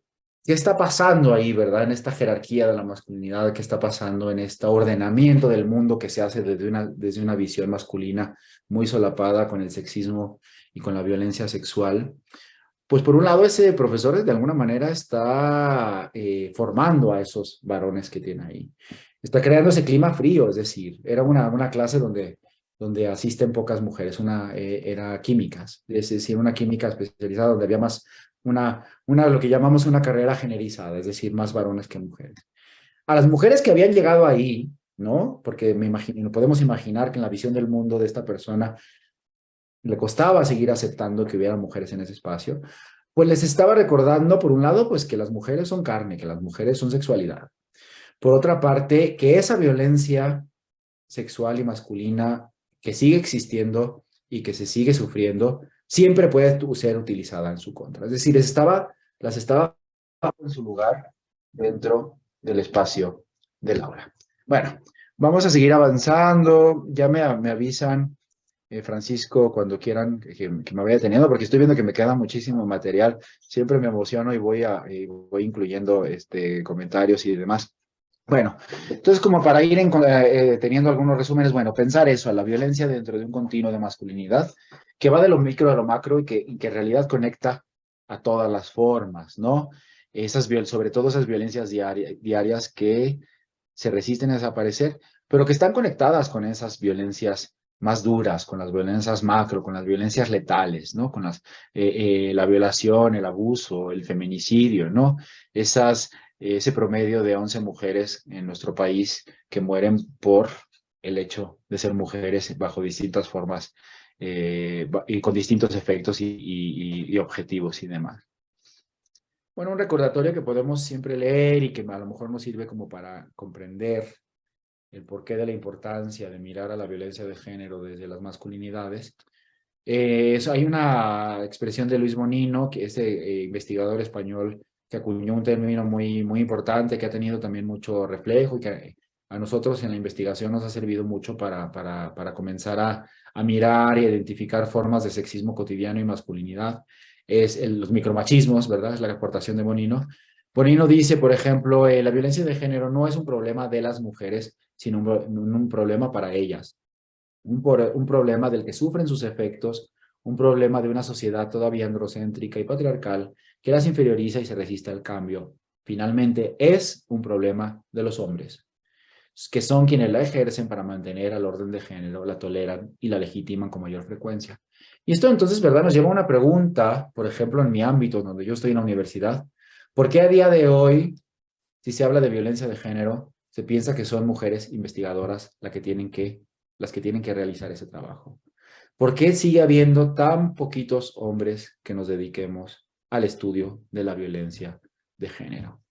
está pasando ahí, verdad? En esta jerarquía de la masculinidad, ¿qué está pasando en este ordenamiento del mundo que se hace desde una visión masculina muy solapada con el sexismo y con la violencia sexual? Pues por un lado, ese profesor de alguna manera está formando a esos varones que tiene ahí. Está creando ese clima frío, es decir, era una clase donde asisten pocas mujeres, era químicas, es decir, una química especializada donde había más, lo que llamamos una carrera generalizada, es decir, más varones que mujeres. A las mujeres que habían llegado ahí, ¿no? Porque me imagino, podemos imaginar que en la visión del mundo de esta persona le costaba seguir aceptando que hubiera mujeres en ese espacio, pues les estaba recordando, por un lado, pues que las mujeres son carne, que las mujeres son sexualidad. Por otra parte, que esa violencia sexual y masculina que sigue existiendo y que se sigue sufriendo, siempre puede ser utilizada en su contra. Es decir, las estaba en su lugar dentro del espacio del aula. Bueno, vamos a seguir avanzando. Ya me avisan, Francisco, cuando quieran que me vaya teniendo, porque estoy viendo que me queda muchísimo material. Siempre me emociono y voy incluyendo comentarios y demás. Bueno, entonces como para ir teniendo algunos resúmenes, bueno, pensar eso, a la violencia dentro de un continuo de masculinidad, que va de lo micro a lo macro y que en realidad conecta a todas las formas, ¿no? Sobre todo esas violencias diarias que se resisten a desaparecer, pero que están conectadas con esas violencias más duras, con las violencias macro, con las violencias letales, ¿no? La violación, el abuso, el feminicidio, ¿no? Ese promedio de 11 mujeres en nuestro país que mueren por el hecho de ser mujeres bajo distintas formas y con distintos efectos y objetivos y demás. Bueno, un recordatorio que podemos siempre leer y que a lo mejor nos sirve como para comprender el porqué de la importancia de mirar a la violencia de género desde las masculinidades. Hay una expresión de Luis Bonino, que es investigador español, que acuñó un término muy, muy importante, que ha tenido también mucho reflejo y que a nosotros en la investigación nos ha servido mucho para comenzar a mirar y identificar formas de sexismo cotidiano y masculinidad. Los micromachismos, ¿verdad? Es la aportación de Bonino. Bonino dice, por ejemplo, la violencia de género no es un problema de las mujeres, sino un problema para ellas. Un problema del que sufren sus efectos, un problema de una sociedad todavía androcéntrica y patriarcal que las inferioriza y se resiste al cambio. Finalmente, es un problema de los hombres, que son quienes la ejercen para mantener al orden de género, la toleran y la legitiman con mayor frecuencia. Y esto entonces, ¿verdad? Nos lleva a una pregunta, por ejemplo, en mi ámbito, donde yo estoy en la universidad. ¿Por qué a día de hoy, si se habla de violencia de género, se piensa que son mujeres investigadoras las que tienen que realizar ese trabajo? ¿Por qué sigue habiendo tan poquitos hombres que nos dediquemos al estudio de la violencia de género?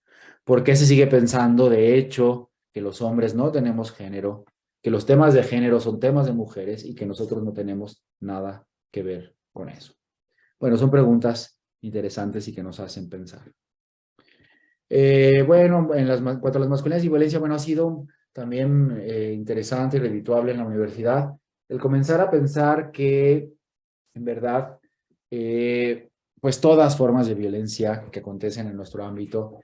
¿Por qué se sigue pensando, de hecho, que los hombres no tenemos género, que los temas de género son temas de mujeres y que nosotros no tenemos nada que ver con eso? Bueno, son preguntas interesantes y que nos hacen pensar. Bueno, cuanto a las masculinidades y violencia, bueno, ha sido también interesante y redituable en la universidad el comenzar a pensar que, en verdad, pues todas formas de violencia que acontecen en nuestro ámbito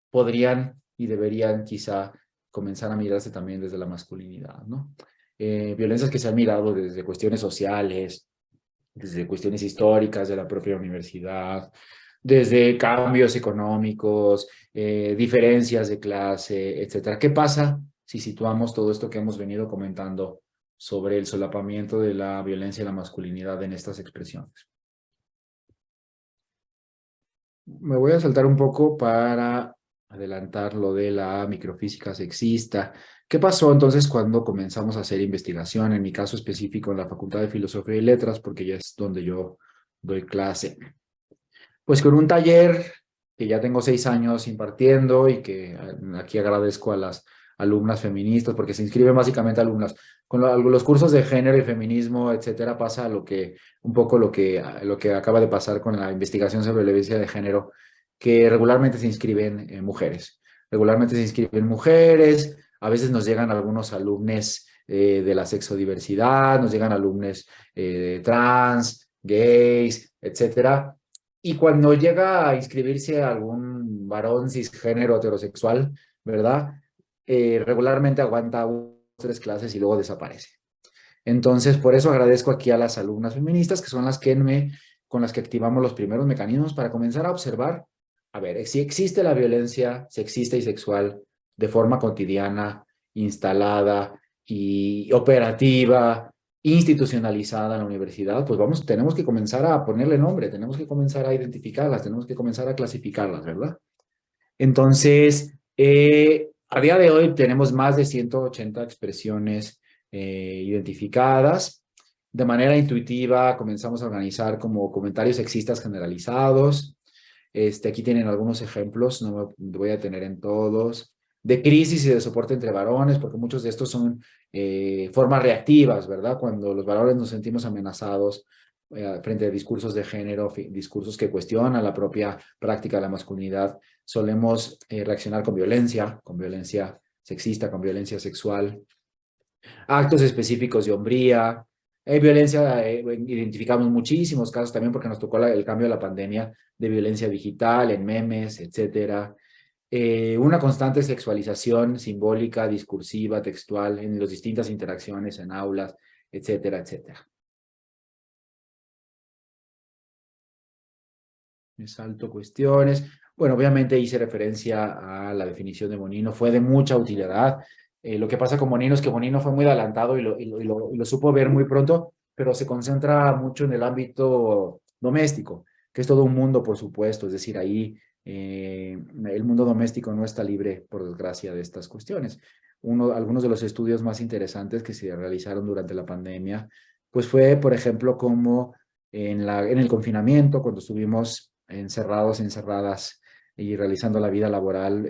podrían y deberían quizá comenzar a mirarse también desde la masculinidad, ¿no? Violencias que se han mirado desde cuestiones sociales, desde cuestiones históricas de la propia universidad, desde cambios económicos, diferencias de clase, etcétera. ¿Qué pasa si situamos todo esto que hemos venido comentando sobre el solapamiento de la violencia y la masculinidad en estas expresiones? Me voy a saltar un poco para adelantar lo de la microfísica sexista. ¿Qué pasó entonces cuando comenzamos a hacer investigación? En mi caso específico en la Facultad de Filosofía y Letras, porque ya es donde yo doy clase. Pues con un taller que ya tengo 6 años impartiendo y que aquí agradezco a las alumnas feministas, porque se inscriben básicamente alumnas. Con los cursos de género y feminismo, etcétera, pasa un poco lo que acaba de pasar con la investigación sobre la violencia de género, que regularmente se inscriben mujeres. Regularmente se inscriben mujeres, a veces nos llegan algunos alumnos de la sexodiversidad, nos llegan alumnos trans, gays, etcétera. Y cuando llega a inscribirse algún varón cisgénero heterosexual, ¿verdad? Regularmente aguanta 2 o 3 clases y luego desaparece. Entonces, por eso agradezco aquí a las alumnas feministas, que son las que con las que activamos los primeros mecanismos para comenzar a observar, a ver, si existe la violencia sexista y sexual de forma cotidiana, instalada y operativa, institucionalizada en la universidad, pues tenemos que comenzar a ponerle nombre, tenemos que comenzar a identificarlas, tenemos que comenzar a clasificarlas, ¿verdad? Entonces, a día de hoy tenemos más de 180 expresiones identificadas. De manera intuitiva comenzamos a organizar como comentarios sexistas generalizados. Aquí tienen algunos ejemplos, no me voy a detener en todos. De crisis y de soporte entre varones, porque muchos de estos son formas reactivas, ¿verdad? Cuando los varones nos sentimos amenazados frente a discursos de género, discursos que cuestionan la propia práctica de la masculinidad, solemos reaccionar con violencia sexista, con violencia sexual, actos específicos de hombría, violencia, identificamos muchísimos casos también porque nos tocó el cambio de la pandemia de violencia digital, en memes, etcétera. Una constante sexualización simbólica, discursiva, textual, en las distintas interacciones, en aulas, etcétera, etcétera. Me salto cuestiones. Bueno, obviamente hice referencia a la definición de Bonino, fue de mucha utilidad. Lo que pasa con Bonino es que Bonino fue muy adelantado y lo supo ver muy pronto, pero se concentra mucho en el ámbito doméstico, que es todo un mundo, por supuesto. Es decir, ahí el mundo doméstico no está libre, por desgracia, de estas cuestiones. Algunos de los estudios más interesantes que se realizaron durante la pandemia, pues fue, por ejemplo, como en el confinamiento, cuando estuvimos encerrados, encerradas y realizando la vida laboral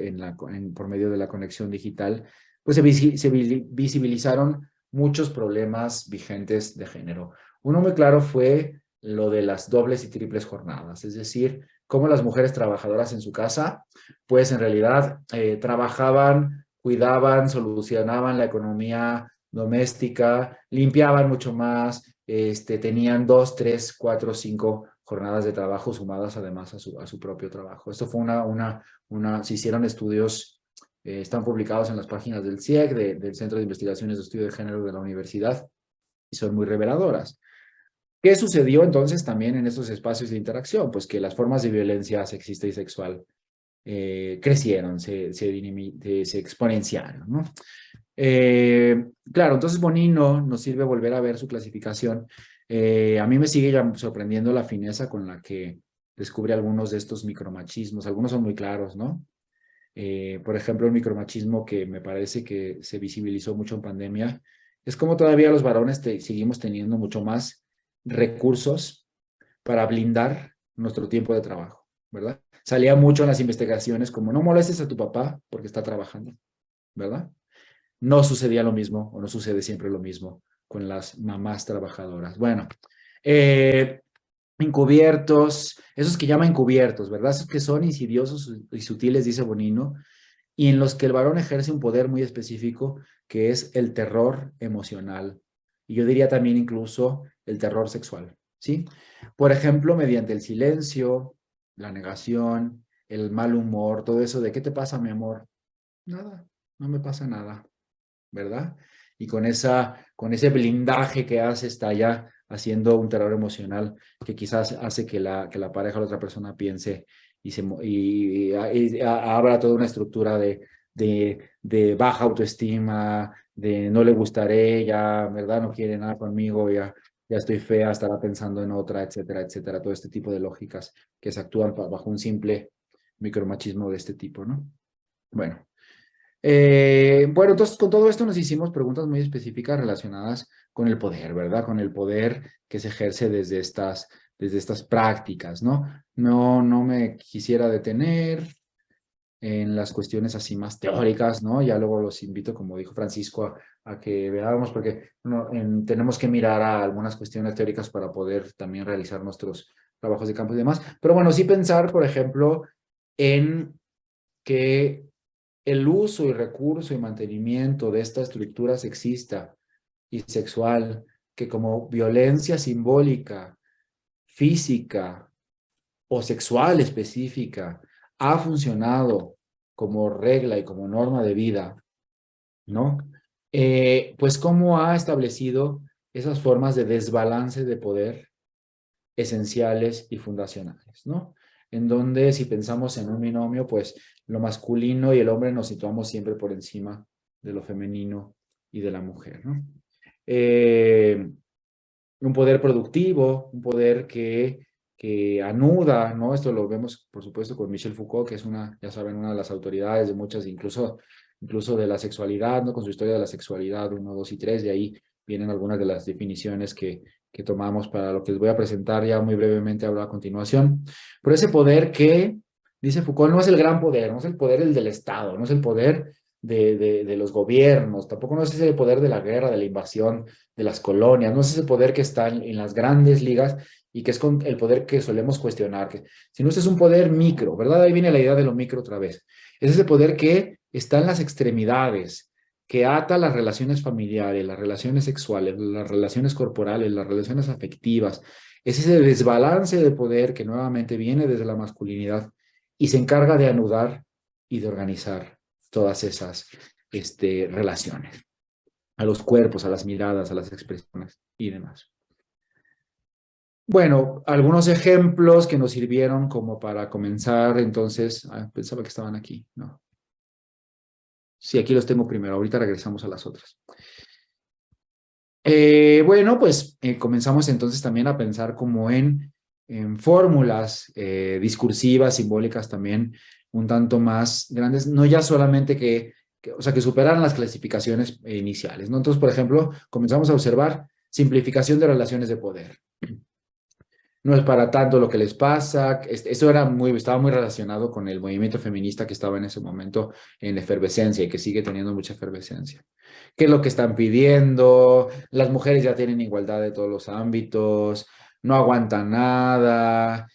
por medio de la conexión digital, pues se visibilizaron muchos problemas vigentes de género. Uno muy claro fue lo de las dobles y triples jornadas, es decir, cómo las mujeres trabajadoras en su casa, pues en realidad trabajaban, cuidaban, solucionaban la economía doméstica, limpiaban mucho más, tenían 2, 3, 4, 5 jornadas de trabajo sumadas además a su propio trabajo. Esto fue se hicieron estudios, están publicados en las páginas del CIEG, del Centro de Investigaciones de Estudio de Género de la Universidad, y son muy reveladoras. ¿Qué sucedió entonces también en estos espacios de interacción? Pues que las formas de violencia sexista y sexual crecieron, se exponenciaron, ¿no? Claro, entonces Bonino nos sirve volver a ver su clasificación. A mí me sigue ya sorprendiendo la fineza con la que descubre algunos de estos micromachismos. Algunos son muy claros, ¿no? Por ejemplo, el micromachismo que me parece que se visibilizó mucho en pandemia, es como todavía los varones seguimos teniendo mucho más recursos para blindar nuestro tiempo de trabajo, ¿verdad? Salía mucho en las investigaciones como no molestes a tu papá porque está trabajando, ¿verdad? No sucedía lo mismo, o no sucede siempre lo mismo con las mamás trabajadoras. Bueno, encubiertos, esos que llaman encubiertos, ¿verdad? Esos que son insidiosos y sutiles, dice Bonino, y en los que el varón ejerce un poder muy específico, que es el terror emocional. Y yo diría también incluso el terror sexual, ¿sí? Por ejemplo, mediante el silencio, la negación, el mal humor, todo eso de ¿qué te pasa, mi amor? Nada, no me pasa nada, ¿verdad? Y con ese blindaje que hace, está ya haciendo un terror emocional que quizás hace que la pareja o la otra persona piense y abra toda una estructura de baja autoestima, de no le gustaré, ya, ¿verdad? No quiere nada conmigo, ya, ya estoy fea, estará pensando en otra, etcétera, etcétera. Todo este tipo de lógicas que se actúan bajo un simple micromachismo de este tipo, ¿no? Bueno. Bueno, entonces con todo esto nos hicimos preguntas muy específicas relacionadas con el poder, ¿verdad? Con el poder que se ejerce desde estas prácticas, ¿no? No me quisiera detener en las cuestiones así más teóricas, ¿no? Ya luego los invito, como dijo Francisco, a que veamos, porque tenemos que mirar a algunas cuestiones teóricas para poder también realizar nuestros trabajos de campo y demás. Pero bueno, sí pensar, por ejemplo, en que el uso y recurso y mantenimiento de esta estructura sexista y sexual, que como violencia simbólica, física o sexual específica, ha funcionado como regla y como norma de vida, ¿no? Pues cómo ha establecido esas formas de desbalance de poder esenciales y fundacionales, ¿no? En donde si pensamos en un binomio, pues lo masculino y el hombre nos situamos siempre por encima de lo femenino y de la mujer, ¿no? Un poder productivo, un poder que anuda, ¿no? Esto lo vemos, por supuesto, con Michel Foucault, que es una, ya saben, una de las autoridades de muchas, incluso de la sexualidad, ¿no? Con su historia de la sexualidad 1, 2 y 3, de ahí vienen algunas de las definiciones que tomamos para lo que les voy a presentar ya muy brevemente ahora a continuación. Pero ese poder que, dice Foucault, no es el gran poder, no es el poder el del Estado, no es el poder de los gobiernos, tampoco no es ese poder de la guerra, de la invasión, de las colonias, no es ese poder que está en las grandes ligas y que es con el poder que solemos cuestionar, sino ese es un poder micro, ¿verdad? Ahí viene la idea de lo micro otra vez. Es ese poder que está en las extremidades, que ata las relaciones familiares, las relaciones sexuales, las relaciones corporales, las relaciones afectivas. Es ese desbalance de poder que nuevamente viene desde la masculinidad y se encarga de anudar y de organizar todas esas relaciones, a los cuerpos, a las miradas, a las expresiones y demás. Bueno, algunos ejemplos que nos sirvieron como para comenzar, entonces, pensaba que estaban aquí, ¿no? Sí, aquí los tengo primero, ahorita regresamos a las otras. Bueno, pues comenzamos entonces también a pensar como en fórmulas discursivas, simbólicas también, un tanto más grandes, no ya solamente o sea, que superaran las clasificaciones iniciales, ¿no? Entonces, por ejemplo, comenzamos a observar simplificación de relaciones de poder. No es para tanto lo que les pasa. Eso estaba muy relacionado con el movimiento feminista que estaba en ese momento en efervescencia y que sigue teniendo mucha efervescencia. ¿Qué es lo que están pidiendo? Las mujeres ya tienen igualdad de todos los ámbitos, no aguantan nada,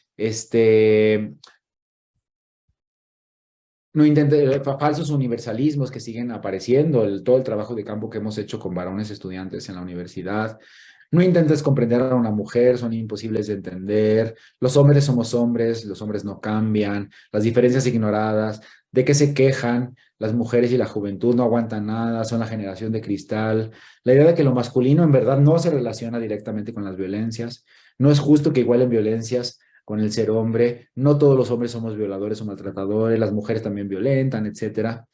no intenten, falsos universalismos que siguen apareciendo, todo el trabajo de campo que hemos hecho con varones estudiantes en la universidad. No intentes comprender a una mujer, son imposibles de entender. Los hombres somos hombres, los hombres no cambian, las diferencias ignoradas, ¿de qué se quejan? Las mujeres y la juventud no aguantan nada, son la generación de cristal. La idea de que lo masculino en verdad no se relaciona directamente con las violencias. No es justo que igualen violencias con el ser hombre. No todos los hombres somos violadores o maltratadores, las mujeres también violentan, etcétera.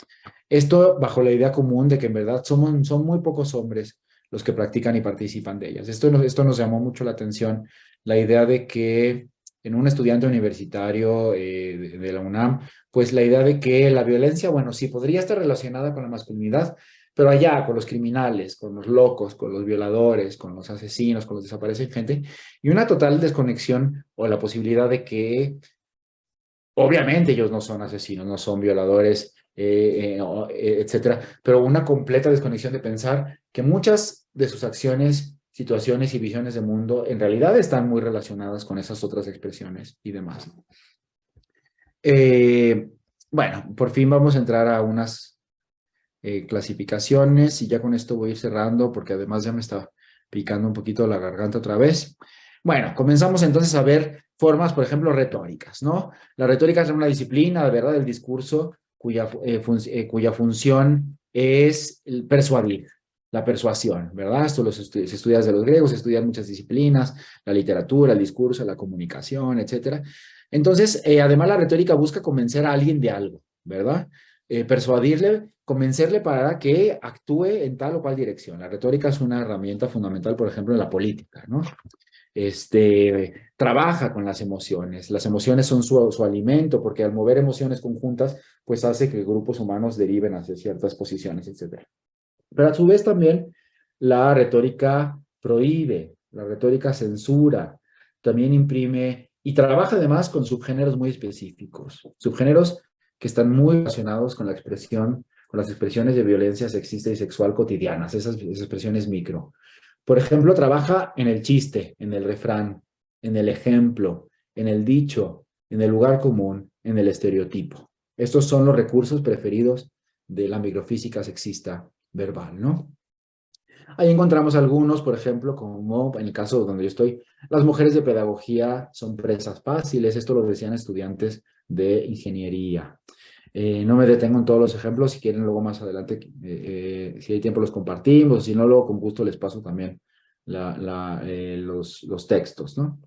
Esto bajo la idea común de que en verdad son muy pocos hombres los que practican y participan de ellas. Esto nos llamó mucho la atención, la idea de que en un estudiante universitario de la UNAM, pues la idea de que la violencia, bueno, sí podría estar relacionada con la masculinidad, pero allá, con los criminales, con los locos, con los violadores, con los asesinos, con los desaparecen gente, y una total desconexión o la posibilidad de que, obviamente ellos no son asesinos, no son violadores, etcétera, pero una completa desconexión de pensar que muchas de sus acciones, situaciones y visiones de mundo en realidad están muy relacionadas con esas otras expresiones y demás. Bueno, por fin vamos a entrar a unas clasificaciones y ya con esto voy a ir cerrando porque además ya me está picando un poquito la garganta otra vez. Bueno, comenzamos entonces a ver formas, por ejemplo, retóricas, ¿no? La retórica es una disciplina, de verdad, del discurso cuya función es persuadir, la persuasión, ¿verdad? Esto se estudia desde los griegos, se estudian muchas disciplinas, la literatura, el discurso, la comunicación, etcétera. Entonces, además la retórica busca convencer a alguien de algo, ¿verdad? persuadirle, convencerle para que actúe en tal o cual dirección. La retórica es una herramienta fundamental, por ejemplo, en la política, ¿no? Trabaja con las emociones. Las emociones son su alimento, porque al mover emociones conjuntas, pues hace que grupos humanos deriven hacia ciertas posiciones, etc. Pero a su vez también la retórica prohíbe, la retórica censura, también imprime y trabaja además con subgéneros muy específicos, subgéneros que están muy relacionados con la expresión, con las expresiones de violencia sexista y sexual cotidianas, esas expresiones micro. Por ejemplo, trabaja en el chiste, en el refrán, en el ejemplo, en el dicho, en el lugar común, en el estereotipo. Estos son los recursos preferidos de la microfísica sexista verbal, ¿no? Ahí encontramos algunos, por ejemplo, como en el caso donde yo estoy, las mujeres de pedagogía son presas fáciles, esto lo decían estudiantes de ingeniería. No me detengo en todos los ejemplos, si quieren luego más adelante, si hay tiempo los compartimos, si no luego con gusto les paso también los textos, ¿no?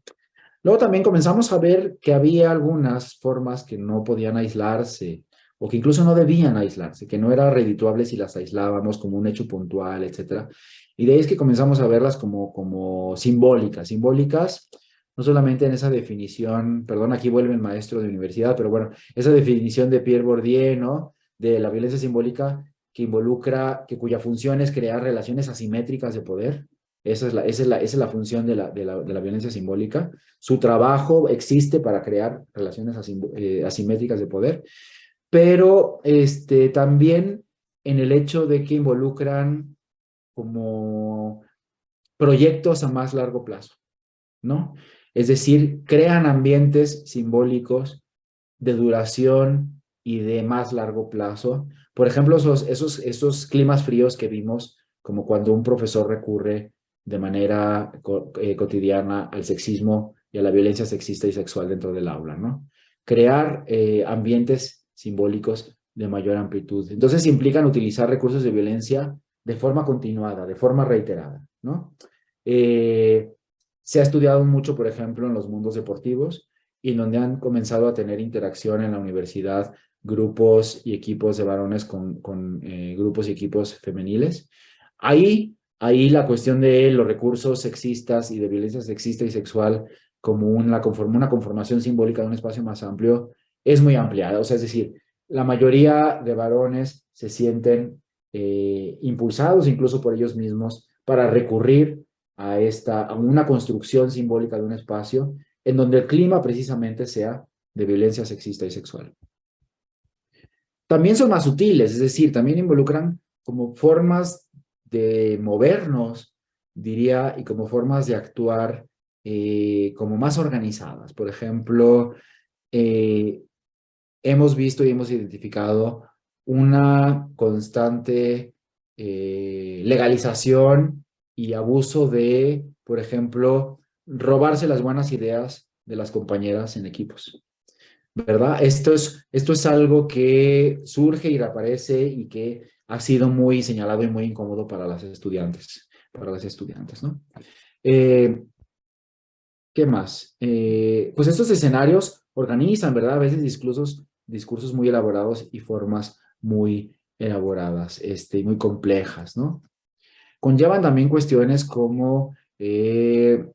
Luego también comenzamos a ver que había algunas formas que no podían aislarse o que incluso no debían aislarse, que no era redituable si las aislábamos como un hecho puntual, etcétera. Y de ahí es que comenzamos a verlas como simbólicas, no solamente en esa definición, perdón, aquí vuelve el maestro de universidad, pero bueno, esa definición de Pierre Bourdieu, ¿no? De la violencia simbólica que involucra, cuya función es crear relaciones asimétricas de poder. Esa es la función de la violencia simbólica. Su trabajo existe para crear relaciones asimétricas de poder, pero también en el hecho de que involucran como proyectos a más largo plazo, ¿no? Es decir, crean ambientes simbólicos de duración y de más largo plazo. Por ejemplo, esos climas fríos que vimos, como cuando un profesor recurre de manera cotidiana al sexismo y a la violencia sexista y sexual dentro del aula, ¿no? Crear ambientes simbólicos de mayor amplitud. Entonces implican utilizar recursos de violencia de forma continuada, de forma reiterada, ¿no? Se ha estudiado mucho, por ejemplo, en los mundos deportivos y en donde han comenzado a tener interacción en la universidad grupos y equipos de varones con grupos y equipos femeniles. Ahí la cuestión de los recursos sexistas y de violencia sexista y sexual como una conformación simbólica de un espacio más amplio es muy ampliada. O sea, es decir, la mayoría de varones se sienten impulsados incluso por ellos mismos para recurrir a una construcción simbólica de un espacio en donde el clima precisamente sea de violencia sexista y sexual. También son más sutiles, es decir, también involucran como formas de movernos, diría, y como formas de actuar como más organizadas. Por ejemplo, hemos visto y hemos identificado una constante legalización y abuso de, por ejemplo, robarse las buenas ideas de las compañeras en equipos, ¿verdad? Esto es algo que surge y reaparece y que ha sido muy señalado y muy incómodo para las estudiantes, ¿no? ¿Qué más? Pues estos escenarios organizan, ¿verdad? A veces discursos muy elaborados y formas muy elaboradas, muy complejas, ¿no? Conllevan también cuestiones como que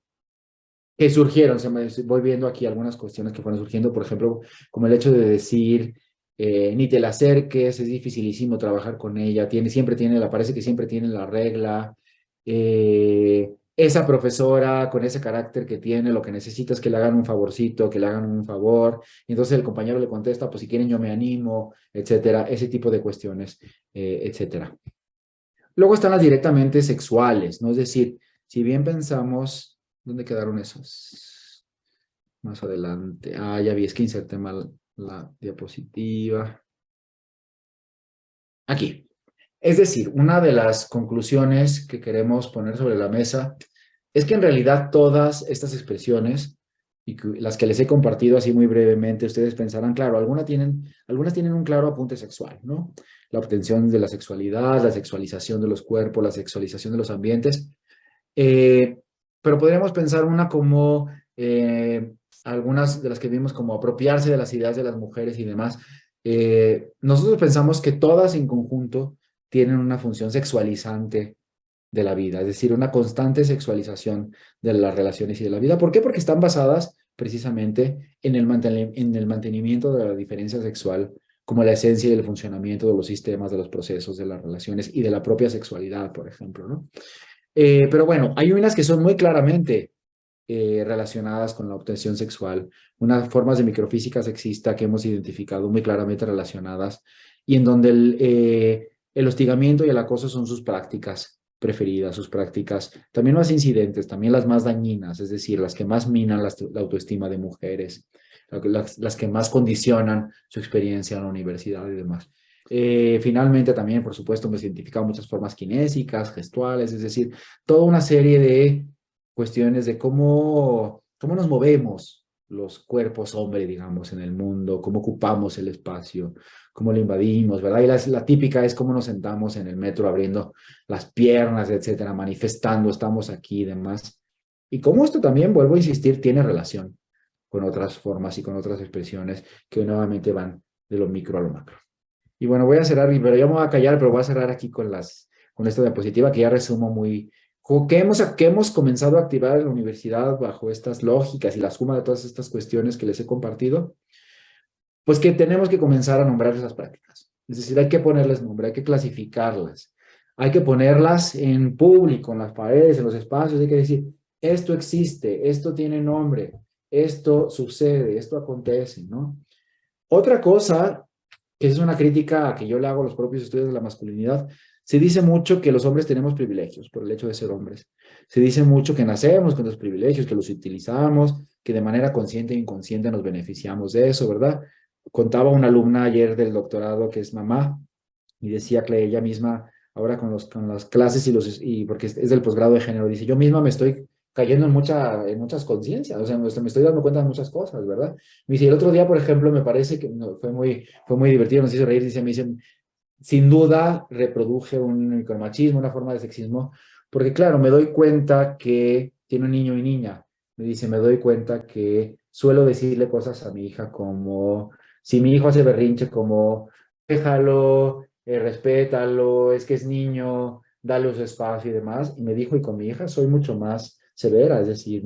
surgieron, voy viendo aquí algunas cuestiones que fueron surgiendo, por ejemplo, como el hecho de decir, ni te la acerques, es dificilísimo trabajar con ella, parece que siempre tiene la regla, esa profesora con ese carácter que tiene, lo que necesita es que le hagan un favorcito, que le hagan un favor, y entonces el compañero le contesta, pues si quieren yo me animo, etcétera, ese tipo de cuestiones, etcétera. Luego están las directamente sexuales, ¿no? Es decir, si bien pensamos, ¿dónde quedaron esos? Más adelante. Ah, ya vi, es que inserté mal la diapositiva. Aquí. Es decir, una de las conclusiones que queremos poner sobre la mesa es que en realidad todas estas expresiones, y las que les he compartido así muy brevemente, ustedes pensarán, claro, algunas tienen un claro apunte sexual, ¿no? La obtención de la sexualidad, la sexualización de los cuerpos, la sexualización de los ambientes, pero podríamos pensar una como algunas de las que vimos como apropiarse de las ideas de las mujeres y demás, Nosotros pensamos que todas en conjunto tienen una función sexualizante de la vida, es decir, una constante sexualización de las relaciones y de la vida. ¿Por qué? Porque están basadas precisamente en en el mantenimiento de la diferencia sexual como la esencia y el funcionamiento de los sistemas, de los procesos, de las relaciones y de la propia sexualidad, por ejemplo, ¿no? Pero bueno, hay unas que son muy claramente relacionadas con la obtención sexual, unas formas de microfísica sexista que hemos identificado muy claramente relacionadas y en donde el hostigamiento y el acoso son sus prácticas preferidas, sus prácticas también más incidentes, también las más dañinas, es decir, las que más minan la autoestima de mujeres, las que más condicionan su experiencia en la universidad y demás. Finalmente también, por supuesto, hemos identificado muchas formas kinésicas, gestuales, es decir, toda una serie de cuestiones de cómo nos movemos los cuerpos hombre, digamos, en el mundo, cómo ocupamos el espacio, cómo lo invadimos, ¿verdad? Y la típica es cómo nos sentamos en el metro abriendo las piernas, etcétera, manifestando, estamos aquí y demás. Y cómo esto también, vuelvo a insistir, tiene relación con otras formas y con otras expresiones que nuevamente van de lo micro a lo macro. Y bueno, voy a cerrar, pero ya me voy a callar, pero voy a cerrar aquí con esta diapositiva que ya resumo muy, que hemos comenzado a activar en la universidad bajo estas lógicas y la suma de todas estas cuestiones que les he compartido, pues que tenemos que comenzar a nombrar esas prácticas. Es decir, hay que ponerles nombre, hay que clasificarlas, hay que ponerlas en público, en las paredes, en los espacios, hay que decir, esto existe, esto tiene nombre, esto sucede, esto acontece, ¿no? Otra cosa, que es una crítica que yo le hago a los propios estudios de la masculinidad, se dice mucho que los hombres tenemos privilegios por el hecho de ser hombres. Se dice mucho que nacemos con los privilegios, que los utilizamos, que de manera consciente e inconsciente nos beneficiamos de eso, ¿verdad? Contaba una alumna ayer del doctorado que es mamá y decía que ella misma, ahora con las clases y porque es del posgrado de género, dice, yo misma me estoy cayendo en muchas conciencias, o sea, me estoy dando cuenta de muchas cosas, ¿verdad? Me dice, el otro día, por ejemplo, me parece que no, fue muy divertido, nos hizo reír, dice, me dicen, sin duda reproduje un micromachismo, una forma de sexismo, porque claro, me doy cuenta que tiene un niño y niña, me dice, me doy cuenta que suelo decirle cosas a mi hija como, si mi hijo hace berrinche, como, déjalo, respétalo, es que es niño, dale su espacio y demás, y me dijo, y con mi hija soy mucho más severa, es decir,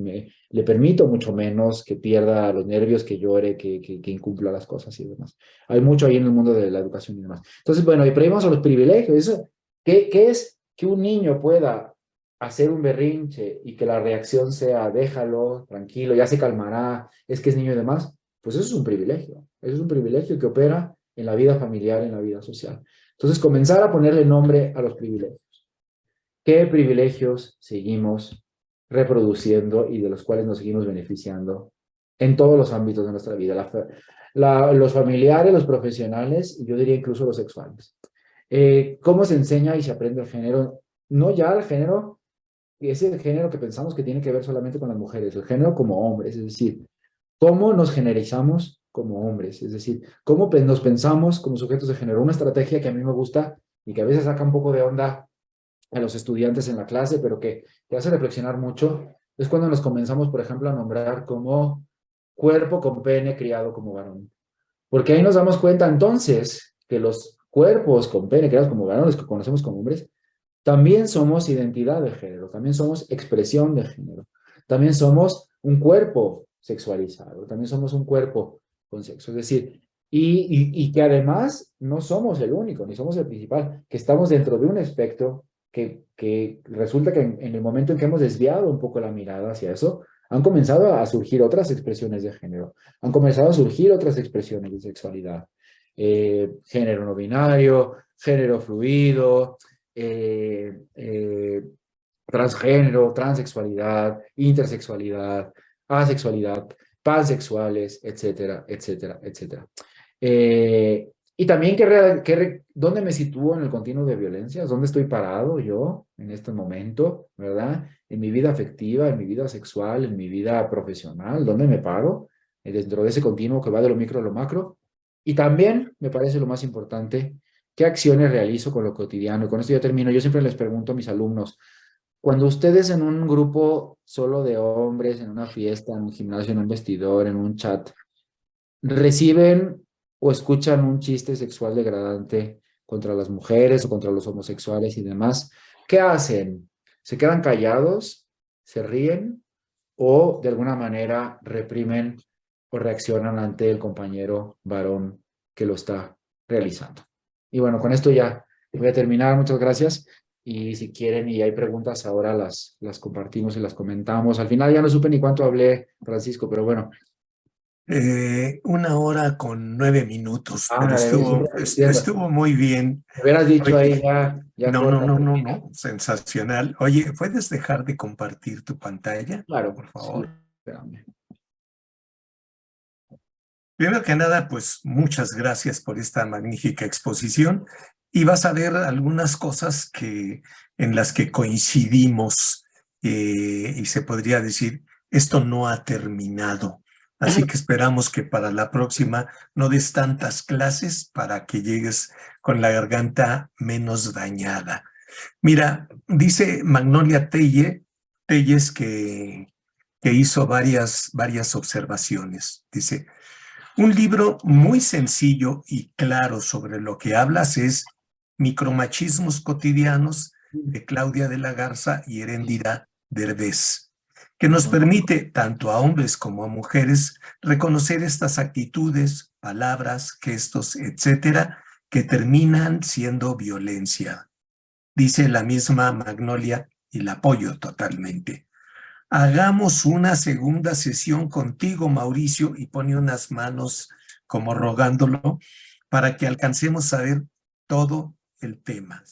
le permito mucho menos que pierda los nervios, que llore, que incumpla las cosas y demás. Hay mucho ahí en el mundo de la educación y demás. Entonces, bueno, y pero vamos a los privilegios. Eso, ¿qué es que un niño pueda hacer un berrinche y que la reacción sea déjalo, tranquilo, ya se calmará, es que es niño y demás? Pues eso es un privilegio. Eso es un privilegio que opera en la vida familiar, en la vida social. Entonces, comenzar a ponerle nombre a los privilegios. ¿Qué privilegios seguimos reproduciendo y de los cuales nos seguimos beneficiando en todos los ámbitos de nuestra vida? Los familiares, los profesionales y yo diría incluso los sexuales. ¿Cómo se enseña y se aprende el género? No ya el género, ese género que pensamos que tiene que ver solamente con las mujeres, el género como hombres, es decir, cómo nos generalizamos como hombres, es decir, cómo nos pensamos como sujetos de género. Una estrategia que a mí me gusta y que a veces saca un poco de onda a los estudiantes en la clase, pero que hace reflexionar mucho, es cuando nos comenzamos, por ejemplo, a nombrar como cuerpo con pene criado como varón. Porque ahí nos damos cuenta entonces que los cuerpos con pene criados como varones, que conocemos como hombres, también somos identidad de género, también somos expresión de género, también somos un cuerpo sexualizado, también somos un cuerpo con sexo. Es decir, y que además no somos el único, ni somos el principal, que estamos dentro de un espectro que resulta que en el momento en que hemos desviado un poco la mirada hacia eso, han comenzado a surgir otras expresiones de género, han comenzado a surgir otras expresiones de sexualidad, género no binario, género fluido, transgénero, transexualidad, intersexualidad, asexualidad, pansexuales, etcétera, etcétera, etcétera. Y también dónde me sitúo en el continuo de violencias, dónde estoy parado yo en este momento, ¿verdad? En mi vida afectiva, en mi vida sexual, en mi vida profesional, dónde me paro dentro de ese continuo que va de lo micro a lo macro. Y también me parece lo más importante, qué acciones realizo con lo cotidiano. Y con esto ya termino. Yo siempre les pregunto a mis alumnos, cuando ustedes en un grupo solo de hombres, en una fiesta, en un gimnasio, en un vestidor, en un chat, reciben o escuchan un chiste sexual degradante contra las mujeres o contra los homosexuales y demás, ¿qué hacen? ¿Se quedan callados? ¿Se ríen? ¿O de alguna manera reprimen o reaccionan ante el compañero varón que lo está realizando? Y bueno, con esto ya voy a terminar. Muchas gracias. Y si quieren y hay preguntas, ahora las compartimos y las comentamos. Al final ya no supe ni cuánto hablé, Francisco, pero bueno. 1 hora con 9 minutos, pero Ándale, siempre repitiendo. estuvo muy bien. Me hubieras dicho ahí Oye, ya no, no, corta, no, no, termina. no, sensacional. Oye, ¿puedes dejar de compartir tu pantalla, Claro, por sí, favor? espérame. Primero que nada, pues muchas gracias por esta magnífica exposición y vas a ver algunas cosas en las que coincidimos y se podría decir, esto no ha terminado. Así que esperamos que para la próxima no des tantas clases para que llegues con la garganta menos dañada. Mira, dice Magnolia Telles que hizo varias observaciones. Dice, un libro muy sencillo y claro sobre lo que hablas es Micromachismos cotidianos de Claudia de la Garza y Heréndira Derbez, que nos permite tanto a hombres como a mujeres reconocer estas actitudes, palabras, gestos, etcétera, que terminan siendo violencia. Dice la misma Magnolia y la apoyo totalmente. Hagamos una segunda sesión contigo, Mauricio, y pone unas manos como rogándolo para que alcancemos a ver todo el tema.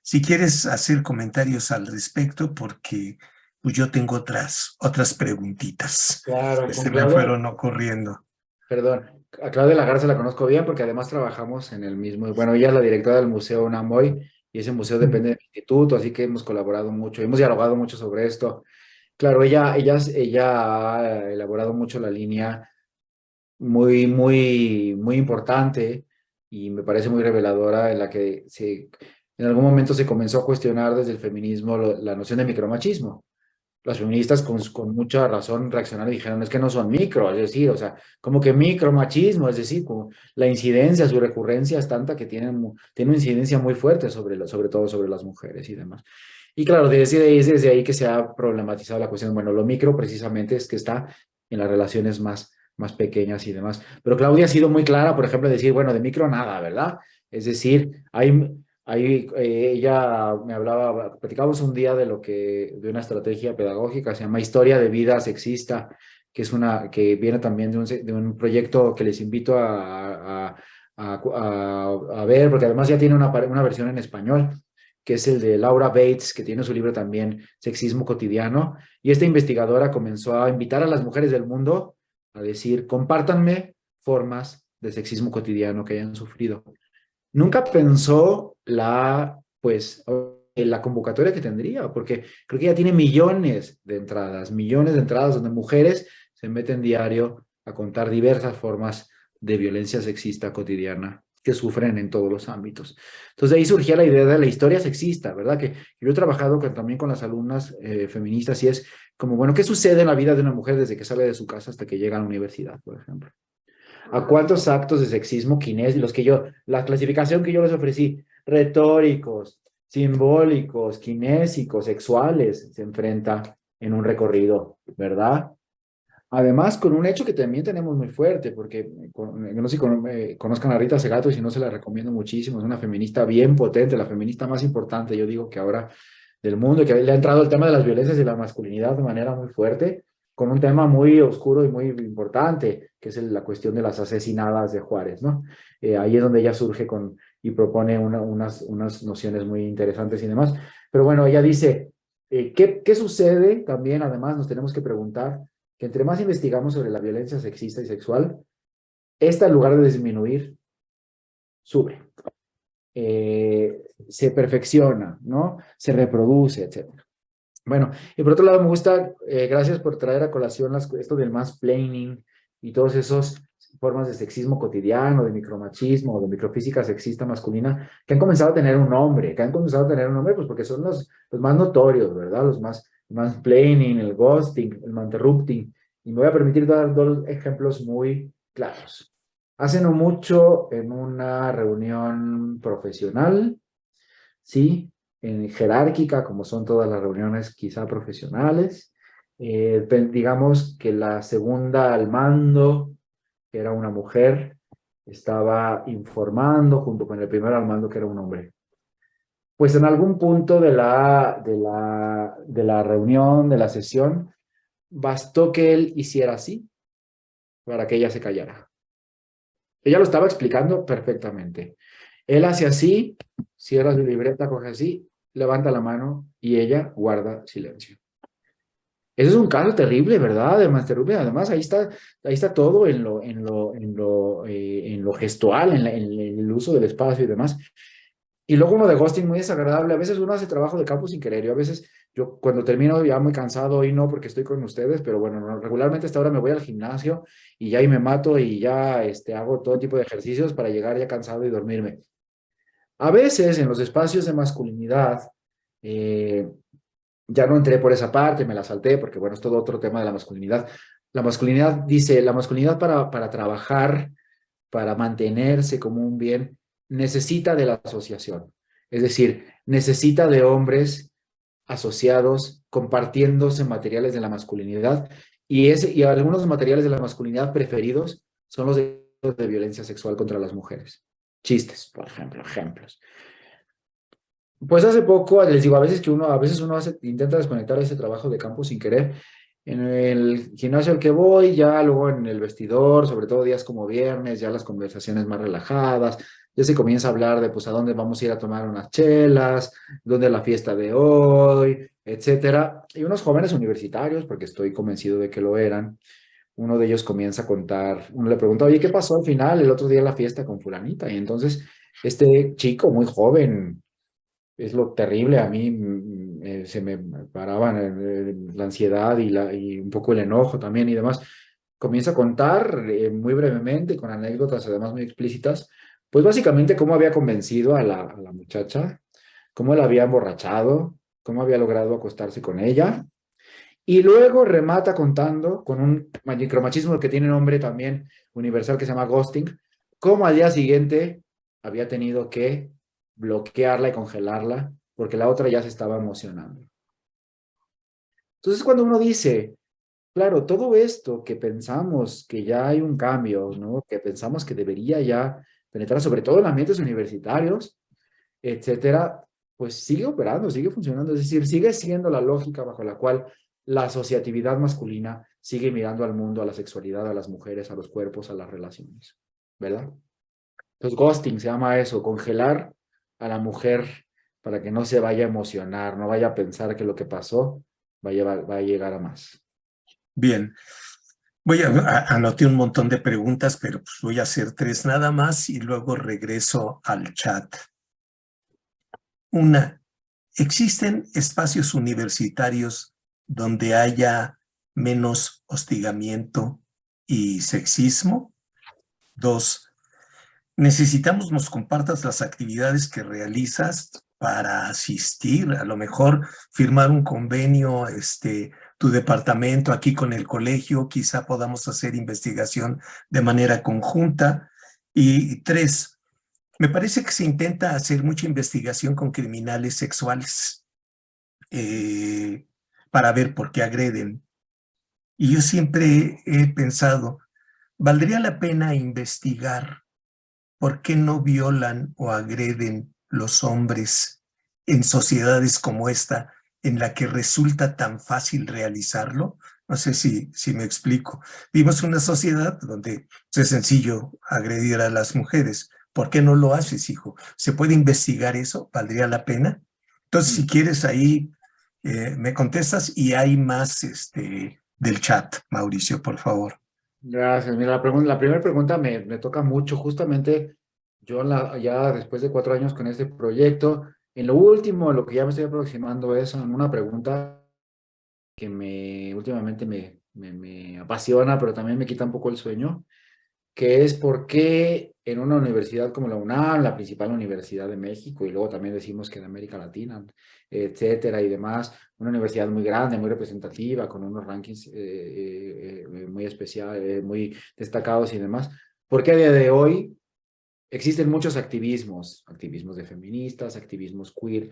Si quieres hacer comentarios al respecto, porque pues yo tengo otras preguntitas Claro, que con se me Claudia, fueron ocurriendo. perdón, a Claudia Lagarza la conozco bien porque además trabajamos en el mismo, bueno, ella es la directora del Museo UNAMOY y ese museo depende del instituto, así que hemos colaborado mucho, hemos dialogado mucho sobre esto. Claro, ella ha elaborado mucho la línea muy importante y me parece muy reveladora en la que en algún momento se comenzó a cuestionar desde el feminismo la noción de micromachismo. Las feministas con mucha razón reaccionaron y dijeron, es que no son micro, es decir, o sea, como que micromachismo, es decir, como la incidencia, su recurrencia es tanta que tiene una incidencia muy fuerte sobre todo sobre las mujeres y demás. Y claro, desde ahí que se ha problematizado la cuestión, bueno, lo micro precisamente es que está en las relaciones más pequeñas y demás. Pero Claudia ha sido muy clara, por ejemplo, decir, bueno, de micro nada, ¿verdad? Es decir, ella me hablaba, platicábamos un día de una estrategia pedagógica, se llama Historia de Vida Sexista, que viene también de un proyecto que les invito a ver, porque además ya tiene una versión en español, que es el de Laura Bates, que tiene su libro también, Sexismo Cotidiano, y esta investigadora comenzó a invitar a las mujeres del mundo a decir, compártanme formas de sexismo cotidiano que hayan sufrido. Nunca pensó la convocatoria que tendría, porque creo que ya tiene millones de entradas donde mujeres se meten diario a contar diversas formas de violencia sexista cotidiana que sufren en todos los ámbitos. Entonces de ahí surgía la idea de la historia sexista, ¿verdad? Que yo he trabajado también con las alumnas feministas y es como, bueno, ¿qué sucede en la vida de una mujer desde que sale de su casa hasta que llega a la universidad, por ejemplo? ¿A cuántos actos de sexismo la clasificación que yo les ofrecí, retóricos, simbólicos, kinésicos, sexuales, se enfrenta en un recorrido, ¿verdad? Además, con un hecho que también tenemos muy fuerte, porque no sé si conozcan a Rita Segato y si no se la recomiendo muchísimo, es una feminista bien potente, la feminista más importante, yo digo que ahora del mundo, que le ha entrado el tema de las violencias y la masculinidad de manera muy fuerte, con un tema muy oscuro y muy importante, que es la cuestión de las asesinadas de Juárez, ¿no? Ahí es donde ella surge y propone unas nociones muy interesantes y demás. Pero bueno, ella dice, ¿qué sucede? También, además, nos tenemos que preguntar que entre más investigamos sobre la violencia sexista y sexual, esta en lugar de disminuir, sube. Se perfecciona, ¿no? Se reproduce, etcétera. Bueno, y por otro lado me gusta, gracias por traer a colación esto del mansplaining y todas esas formas de sexismo cotidiano, de micromachismo, de microfísica sexista masculina, que han comenzado a tener un nombre, pues porque son los más notorios, ¿verdad? El mansplaining, el ghosting, el manterrupting, y me voy a permitir dar dos ejemplos muy claros. Hace no mucho, en una reunión profesional, ¿sí? En jerárquica, como son todas las reuniones quizá profesionales, digamos que la segunda al mando, que era una mujer, estaba informando junto con el primero al mando, que era un hombre. Pues en algún punto de la reunión, de la sesión, bastó que él hiciera así para que ella se callara. Ella lo estaba explicando perfectamente. Él hace así, cierra su libreta, coge así, levanta la mano y ella guarda silencio. Eso es un caso terrible, ¿verdad? Además, terrible. Además, ahí está todo en lo gestual, en el uso del espacio y demás. Y luego uno de ghosting muy desagradable. A veces uno hace trabajo de campo sin querer. Yo a veces, yo cuando termino ya muy cansado, hoy no porque estoy con ustedes, pero bueno, regularmente hasta ahora me voy al gimnasio y ya ahí me mato y ya hago todo tipo de ejercicios para llegar ya cansado y dormirme. A veces en los espacios de masculinidad, eh, ya no entré por esa parte, me la salté porque bueno, es todo otro tema de la masculinidad. La masculinidad dice, la masculinidad para trabajar, para mantenerse como un bien, necesita de la asociación. Es decir, necesita de hombres asociados, compartiéndose materiales de la masculinidad y algunos materiales de la masculinidad preferidos son los de violencia sexual contra las mujeres. Chistes, por ejemplo, ejemplos. Pues hace poco, les digo, a veces uno intenta desconectar ese trabajo de campo sin querer. En el gimnasio al que voy, ya luego en el vestidor, sobre todo días como viernes, ya las conversaciones más relajadas, ya se comienza a hablar de pues a dónde vamos a ir a tomar unas chelas, dónde es la fiesta de hoy, etcétera. Y unos jóvenes universitarios, porque estoy convencido de que lo eran, uno de ellos comienza a contar, uno le pregunta, oye, ¿qué pasó al final el otro día en la fiesta con fulanita? Y entonces este chico muy joven, es lo terrible. A mí se me paraban la ansiedad y un poco el enojo también y demás. Comienza a contar muy brevemente, con anécdotas además muy explícitas, pues básicamente cómo había convencido a la muchacha, cómo la había emborrachado, cómo había logrado acostarse con ella. Y luego remata contando con un micromachismo que tiene nombre también universal que se llama ghosting, cómo al día siguiente había tenido que bloquearla y congelarla porque la otra ya se estaba emocionando. Entonces cuando uno dice, claro, todo esto que pensamos que ya hay un cambio, ¿no? Que pensamos que debería ya penetrar sobre todo en ambientes universitarios, etcétera, pues sigue operando, sigue funcionando. Es decir, sigue siendo la lógica bajo la cual la asociatividad masculina sigue mirando al mundo, a la sexualidad, a las mujeres, a los cuerpos, a las relaciones, ¿verdad? Entonces, ghosting se llama eso, congelar a la mujer para que no se vaya a emocionar, no vaya a pensar que lo que pasó va a llegar a más. Bien, anoté un montón de preguntas, pero pues voy a hacer tres nada más y luego regreso al chat. Una, ¿existen espacios universitarios donde haya menos hostigamiento y sexismo? Dos, necesitamos nos compartas las actividades que realizas para asistir, a lo mejor firmar un convenio, tu departamento aquí con el colegio, quizá podamos hacer investigación de manera conjunta. Y tres, me parece que se intenta hacer mucha investigación con criminales sexuales para ver por qué agreden. Y yo siempre he pensado, ¿valdría la pena investigar por qué no violan o agreden los hombres en sociedades como esta, en la que resulta tan fácil realizarlo? No sé si me explico. Vivimos una sociedad donde es sencillo agredir a las mujeres. ¿Por qué no lo haces, hijo? ¿Se puede investigar eso? ¿Valdría la pena? Entonces, si quieres ahí, me contestas y hay más del chat, Mauricio, por favor. Gracias. Mira, la primera pregunta me toca mucho. Justamente yo ya después de 4 años con este proyecto, en lo último, lo que ya me estoy aproximando es en una pregunta que últimamente me apasiona, pero también me quita un poco el sueño, que es por qué en una universidad como la UNAM, la principal universidad de México, y luego también decimos que de América Latina, etcétera, y demás, una universidad muy grande, muy representativa, con unos rankings muy especiales, muy destacados y demás, Porque a día de hoy existen muchos activismos, activismos de feministas, activismos queer,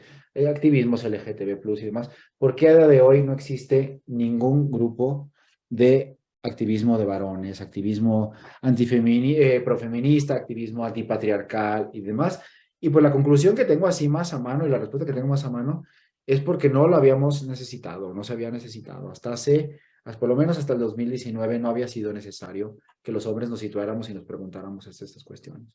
activismos LGTB+, y demás. ¿Por qué a día de hoy no existe ningún grupo de activismo de varones, activismo profeminista, activismo antipatriarcal y demás? Y pues la conclusión que tengo así más a mano y la respuesta que tengo más a mano es porque no lo habíamos necesitado, no se había necesitado. Por lo menos hasta el 2019 no había sido necesario que los hombres nos situáramos y nos preguntáramos estas cuestiones.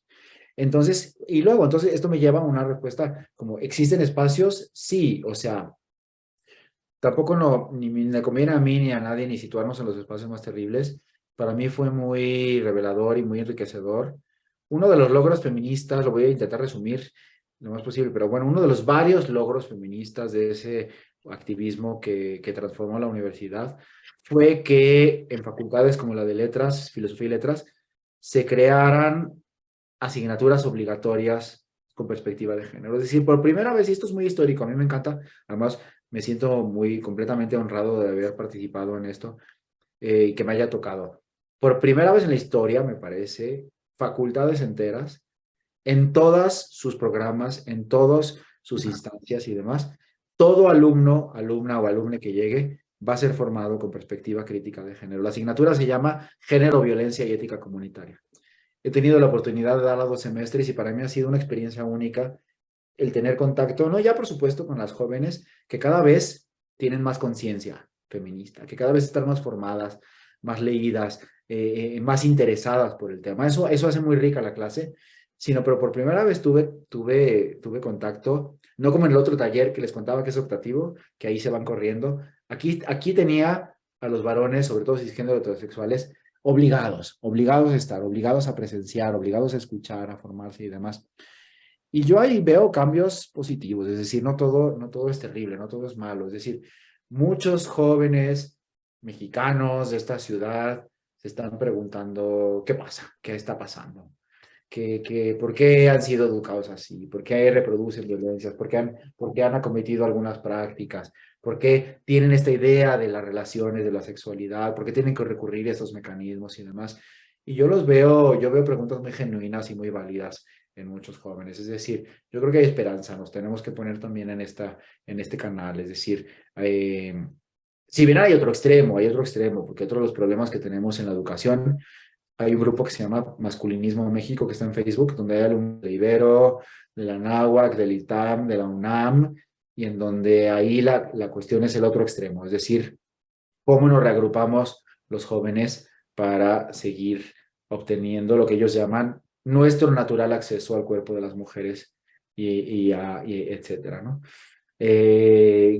Entonces, entonces esto me lleva a una respuesta como, ¿existen espacios? Sí, o sea, tampoco ni me conviene a mí ni a nadie ni situarnos en los espacios más terribles. Para mí fue muy revelador y muy enriquecedor. Uno de los logros feministas, lo voy a intentar resumir lo más posible, pero bueno, uno de los varios logros feministas de ese activismo que transformó la universidad fue que en facultades como la de letras, filosofía y letras, se crearan asignaturas obligatorias con perspectiva de género. Es decir, por primera vez, y esto es muy histórico, a mí me encanta, además me siento muy completamente honrado de haber participado en esto y que me haya tocado. Por primera vez en la historia, me parece, facultades enteras, en todas sus programas, en todas sus instancias y demás, todo alumno, alumna o alumne que llegue va a ser formado con perspectiva crítica de género. La asignatura se llama Género, Violencia y Ética Comunitaria. He tenido la oportunidad de darla 2 semestres y para mí ha sido una experiencia única el tener contacto, no ya por supuesto con las jóvenes que cada vez tienen más conciencia feminista, que cada vez están más formadas, más leídas, más interesadas por el tema. Eso hace muy rica la clase, pero por primera vez tuve contacto, no como en el otro taller que les contaba que es optativo, que ahí se van corriendo. Aquí tenía a los varones, sobre todo cisgénero heterosexuales, obligados a estar, obligados a presenciar, obligados a escuchar, a formarse y demás. Y yo ahí veo cambios positivos, es decir, no todo es terrible, no todo es malo. Es decir, muchos jóvenes mexicanos de esta ciudad se están preguntando, ¿qué pasa? ¿Qué está pasando? ¿Por qué han sido educados así? ¿Por qué reproducen violencias? ¿Por qué han acometido algunas prácticas? ¿Por qué tienen esta idea de las relaciones, de la sexualidad? ¿Por qué tienen que recurrir a estos mecanismos y demás? Y yo veo preguntas muy genuinas y muy válidas en muchos jóvenes. Es decir, yo creo que hay esperanza, nos tenemos que poner también en este canal. Es decir, si bien hay otro extremo, porque otro de los problemas que tenemos en la educación, hay un grupo que se llama Masculinismo México, que está en Facebook, donde hay alumnos de Ibero, de la Náhuac, del ITAM, de la UNAM, y en donde ahí la cuestión es el otro extremo, es decir, cómo nos reagrupamos los jóvenes para seguir obteniendo lo que ellos llaman nuestro natural acceso al cuerpo de las mujeres y etcétera, ¿no?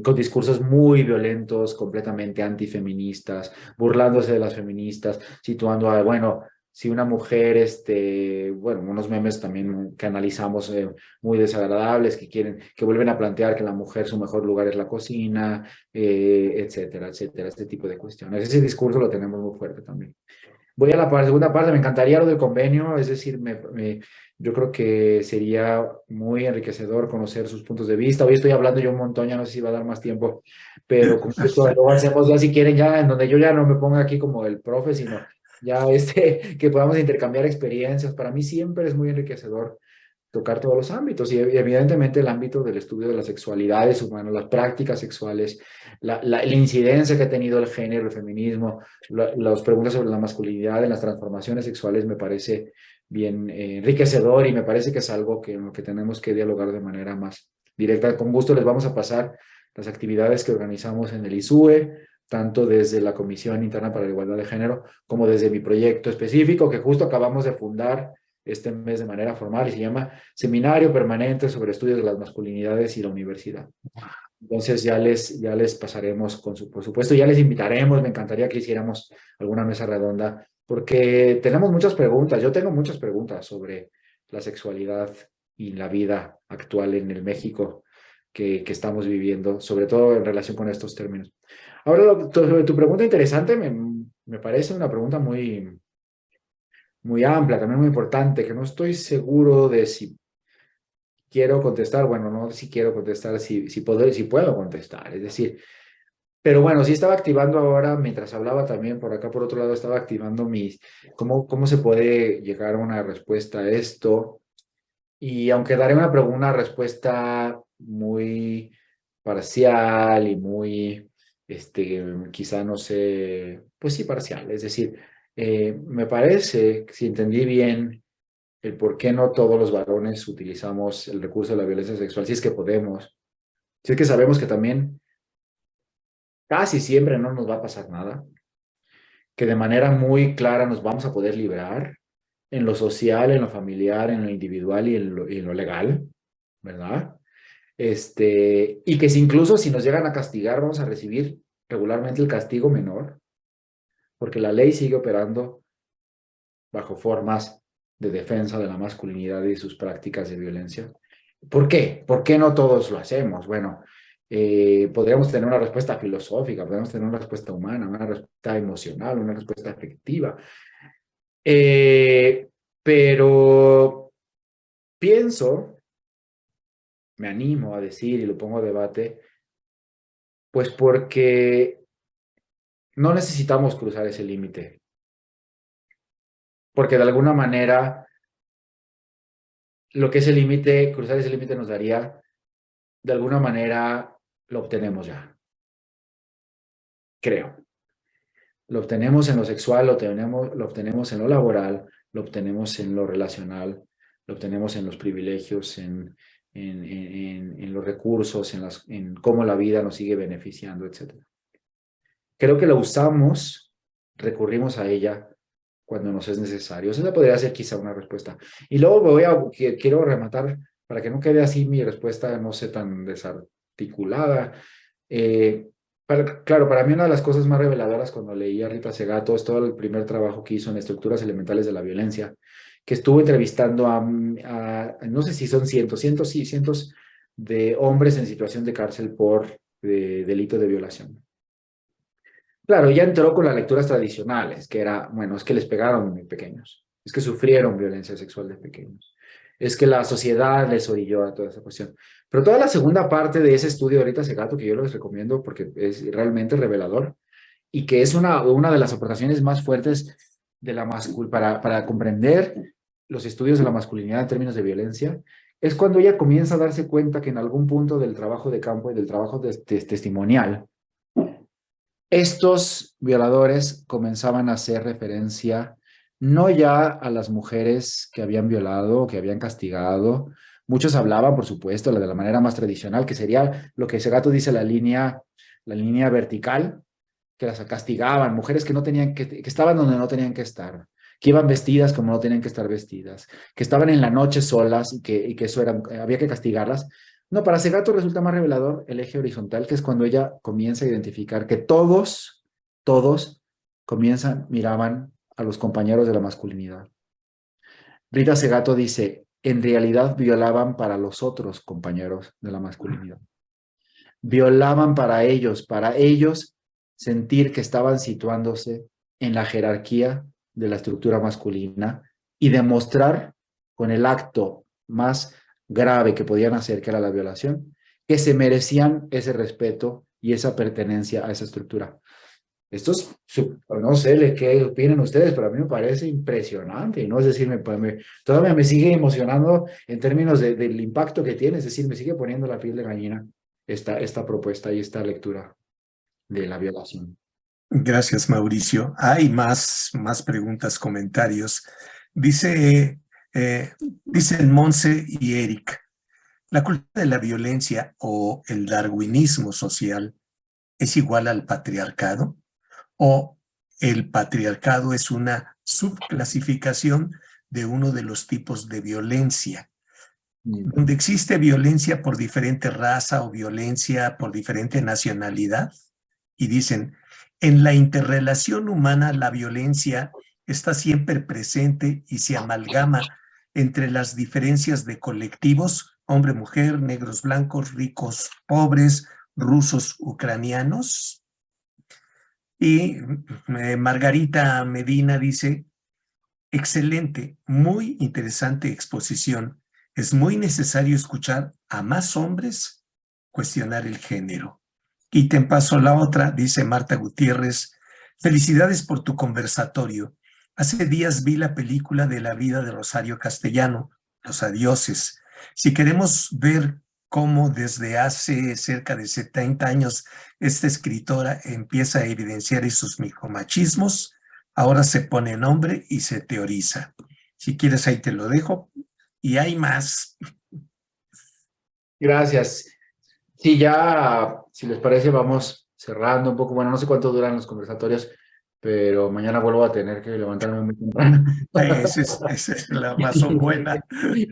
Con discursos muy violentos, completamente antifeministas, burlándose de las feministas, situando a, bueno, si una mujer, bueno, unos memes también que analizamos muy desagradables, que vuelven a plantear que la mujer su mejor lugar es la cocina, etcétera, etcétera, este tipo de cuestiones. Ese discurso lo tenemos muy fuerte también. Voy a la segunda parte, me encantaría lo del convenio, es decir, yo creo que sería muy enriquecedor conocer sus puntos de vista. Hoy estoy hablando yo un montón, ya no sé si va a dar más tiempo, pero con gusto lo hacemos ya si quieren, ya en donde yo ya no me ponga aquí como el profe, sino ya que podamos intercambiar experiencias. Para mí siempre es muy enriquecedor tocar todos los ámbitos y evidentemente el ámbito del estudio de las sexualidades humanas, las prácticas sexuales, la incidencia que ha tenido el género, el feminismo, las preguntas sobre la masculinidad en las transformaciones sexuales me parece bien enriquecedor y me parece que es algo en lo que tenemos que dialogar de manera más directa. Con gusto les vamos a pasar las actividades que organizamos en el ISUE, tanto desde la Comisión Interna para la Igualdad de Género como desde mi proyecto específico que justo acabamos de fundar este mes de manera formal y se llama Seminario Permanente sobre Estudios de las Masculinidades y la Universidad. Entonces ya les pasaremos, por supuesto, ya les invitaremos, me encantaría que hiciéramos alguna mesa redonda, porque tenemos muchas preguntas, yo tengo muchas preguntas sobre la sexualidad y la vida actual en el México que estamos viviendo, sobre todo en relación con estos términos. Ahora, sobre tu pregunta interesante, me parece una pregunta muy amplia, también muy importante, que no estoy seguro de si quiero contestar, bueno, no si quiero contestar, si puedo contestar. Es decir, Pero bueno, sí estaba activando ahora, mientras hablaba también por acá, por otro lado, estaba activando cómo se puede llegar a una respuesta a esto. Y aunque daré una respuesta muy parcial y muy, quizá no sé, pues sí, parcial. Es decir, me parece, si entendí bien, el por qué no todos los varones utilizamos el recurso de la violencia sexual, si es que podemos, si es que sabemos que también casi siempre no nos va a pasar nada, que de manera muy clara nos vamos a poder librar en lo social, en lo familiar, en lo individual y en lo legal, ¿verdad? Y que si incluso si nos llegan a castigar, vamos a recibir regularmente el castigo menor, porque la ley sigue operando bajo formas de defensa de la masculinidad y sus prácticas de violencia. ¿Por qué? ¿Por qué no todos lo hacemos? Bueno, podríamos tener una respuesta filosófica, podríamos tener una respuesta humana, una respuesta emocional, una respuesta afectiva. Pero pienso, me animo a decir y lo pongo a debate, pues porque no necesitamos cruzar ese límite, porque de alguna manera lo que ese límite, cruzar ese límite nos daría, de alguna manera lo obtenemos ya, creo. Lo obtenemos en lo sexual, lo obtenemos en lo laboral, lo obtenemos en lo relacional, lo obtenemos en los privilegios, en los recursos, en cómo la vida nos sigue beneficiando, etc. Creo que la usamos, recurrimos a ella cuando nos es necesario. Esa podría ser quizá una respuesta. Y luego quiero rematar, para que no quede así mi respuesta, no sé, tan desarticulada. Claro, para mí una de las cosas más reveladoras cuando leí a Rita Segato es todo el primer trabajo que hizo en Estructuras Elementales de la Violencia, que estuvo entrevistando no sé si son cientos de hombres en situación de cárcel por delito de violación. Claro, ella entró con las lecturas tradicionales, que era, bueno, es que les pegaron muy pequeños, es que sufrieron violencia sexual de pequeños, es que la sociedad les orilló a toda esa cuestión. Pero toda la segunda parte de ese estudio de Rita Segato, que yo les recomiendo porque es realmente revelador, y que es una de las aportaciones más fuertes de para comprender los estudios de la masculinidad en términos de violencia, es cuando ella comienza a darse cuenta que en algún punto del trabajo de campo y del trabajo testimonial, estos violadores comenzaban a hacer referencia no ya a las mujeres que habían violado o que habían castigado. Muchos hablaban, por supuesto, de la manera más tradicional, que sería lo que Segato dice la línea vertical, que las castigaban, mujeres que no tenían que estaban donde no tenían que estar, que iban vestidas como no tenían que estar vestidas, que estaban en la noche solas y que eso había que castigarlas. No, para Segato resulta más revelador el eje horizontal, que es cuando ella comienza a identificar que todos miraban a los compañeros de la masculinidad. Rita Segato dice, en realidad violaban para los otros compañeros de la masculinidad. Violaban para ellos sentir que estaban situándose en la jerarquía de la estructura masculina y demostrar con el acto más grave que podían hacer, que era la violación, que se merecían ese respeto y esa pertenencia a esa estructura. Esto es, no sé qué opinan ustedes, pero a mí me parece impresionante, ¿no? Es decir, todavía me sigue emocionando en términos del impacto que tiene, es decir, me sigue poniendo la piel de gallina esta propuesta y esta lectura de la violación. Gracias, Mauricio. Hay más preguntas, comentarios. Dicen Monse y Eric, ¿la cultura de la violencia o el darwinismo social es igual al patriarcado? ¿O el patriarcado es una subclasificación de uno de los tipos de violencia? Donde existe violencia por diferente raza o violencia por diferente nacionalidad. Y dicen, en la interrelación humana la violencia está siempre presente y se amalgama entre las diferencias de colectivos, hombre-mujer, negros, blancos, ricos, pobres, rusos, ucranianos. Y Margarita Medina dice, excelente, muy interesante exposición. Es muy necesario escuchar a más hombres cuestionar el género. Y te paso la otra, dice Marta Gutiérrez. Felicidades por tu conversatorio. Hace días vi la película de la vida de Rosario Castellano, Los Adioses. Si queremos ver cómo desde hace cerca de 70 años esta escritora empieza a evidenciar esos micromachismos, ahora se pone nombre y se teoriza. Si quieres, ahí te lo dejo. Y hay más. Gracias. Sí, ya, si les parece, vamos cerrando un poco. Bueno, no sé cuánto duran los conversatorios, pero mañana vuelvo a tener que levantarme muy temprano. Esa es la razón buena.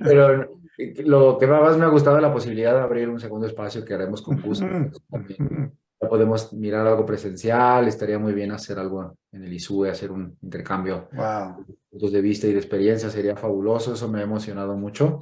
Pero lo que más me ha gustado es la posibilidad de abrir un segundo espacio que haremos con gusto. Ujú, También ujú. ya podemos mirar algo presencial, estaría muy bien hacer algo en el ISUE, hacer un intercambio Wow. de puntos de vista y de experiencia, sería fabuloso, eso me ha emocionado mucho.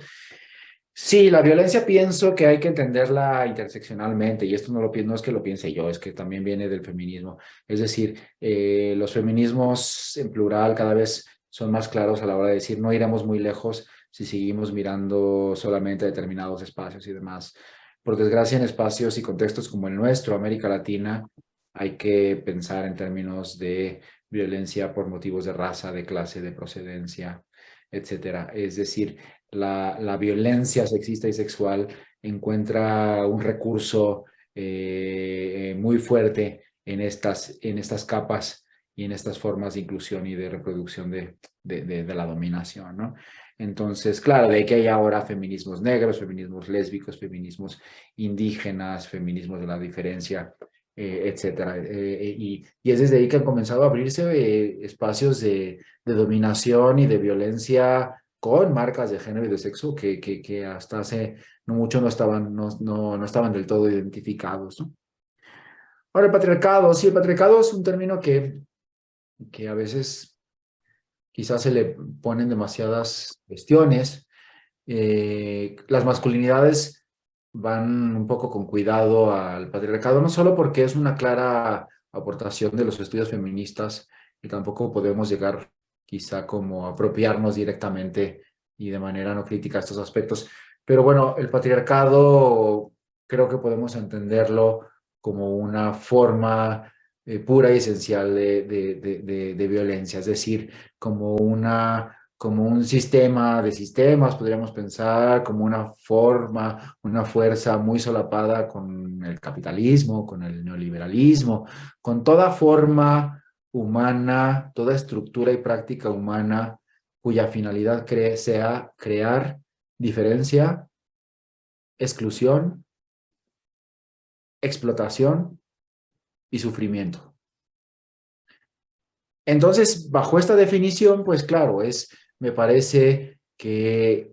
Sí, la violencia pienso que hay que entenderla interseccionalmente y esto no es que lo piense yo, es que también viene del feminismo. Es decir, los feminismos en plural cada vez son más claros a la hora de decir no iremos muy lejos si seguimos mirando solamente determinados espacios y demás. Por desgracia, en espacios y contextos como el nuestro, América Latina, hay que pensar en términos de violencia por motivos de raza, de clase, de procedencia, etcétera. Es decir, la violencia sexista y sexual encuentra un recurso muy fuerte en estas capas y en estas formas de inclusión y de reproducción de la dominación, ¿no? Entonces, claro, de ahí que hay ahora feminismos negros, feminismos lésbicos, feminismos indígenas, feminismos de la diferencia, etcétera. Y es desde ahí que han comenzado a abrirse espacios de dominación y de violencia con marcas de género y de sexo que hasta hace no mucho no estaban del todo identificados, ¿no? Ahora, el patriarcado, sí, el patriarcado es un término que a veces quizás se le ponen demasiadas cuestiones. Las masculinidades van un poco con cuidado al patriarcado, no solo porque es una clara aportación de los estudios feministas y tampoco podemos llegar quizá como a apropiarnos directamente y de manera no crítica a estos aspectos, pero bueno, el patriarcado creo que podemos entenderlo como una forma pura y esencial de violencia, es decir, como un sistema de sistemas, podríamos pensar, como una forma, una fuerza muy solapada con el capitalismo, con el neoliberalismo, con toda forma humana, toda estructura y práctica humana cuya finalidad sea crear diferencia, exclusión, explotación y sufrimiento. Entonces, bajo esta definición, pues claro, me parece que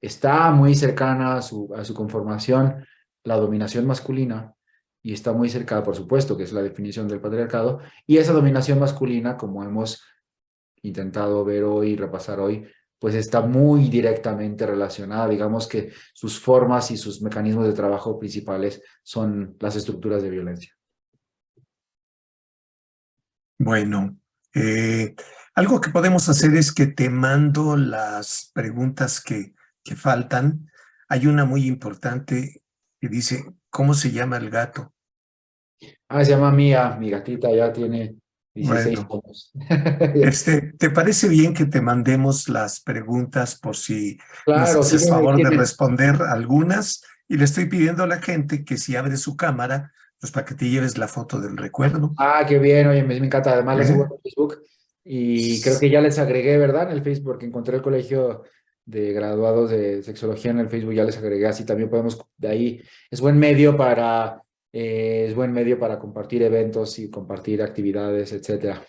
está muy cercana a su conformación la dominación masculina y está muy cerca, por supuesto, que es la definición del patriarcado, y esa dominación masculina, como hemos intentado ver hoy, repasar hoy, pues está muy directamente relacionada, digamos que sus formas y sus mecanismos de trabajo principales son las estructuras de violencia. Bueno, eh, algo que podemos hacer es que te mando las preguntas que faltan. Hay una muy importante que dice, ¿cómo se llama el gato? Ah, se llama Mía, mi gatita ya tiene 16 Bueno, años. ¿te parece bien que te mandemos las preguntas por si nos Claro, sí haces que me favor de tienes. responder algunas? Y le estoy pidiendo a la gente que si abre su cámara, pues para que te lleves la foto del recuerdo. Ah, qué bien, oye, me encanta. Además lo subo ¿Eh? en Facebook y creo que ya les agregué, ¿verdad? En el Facebook, porque encontré el colegio de graduados de sexología en el Facebook, ya les agregué, así también podemos, de ahí, es buen medio para compartir eventos y compartir actividades, etcétera.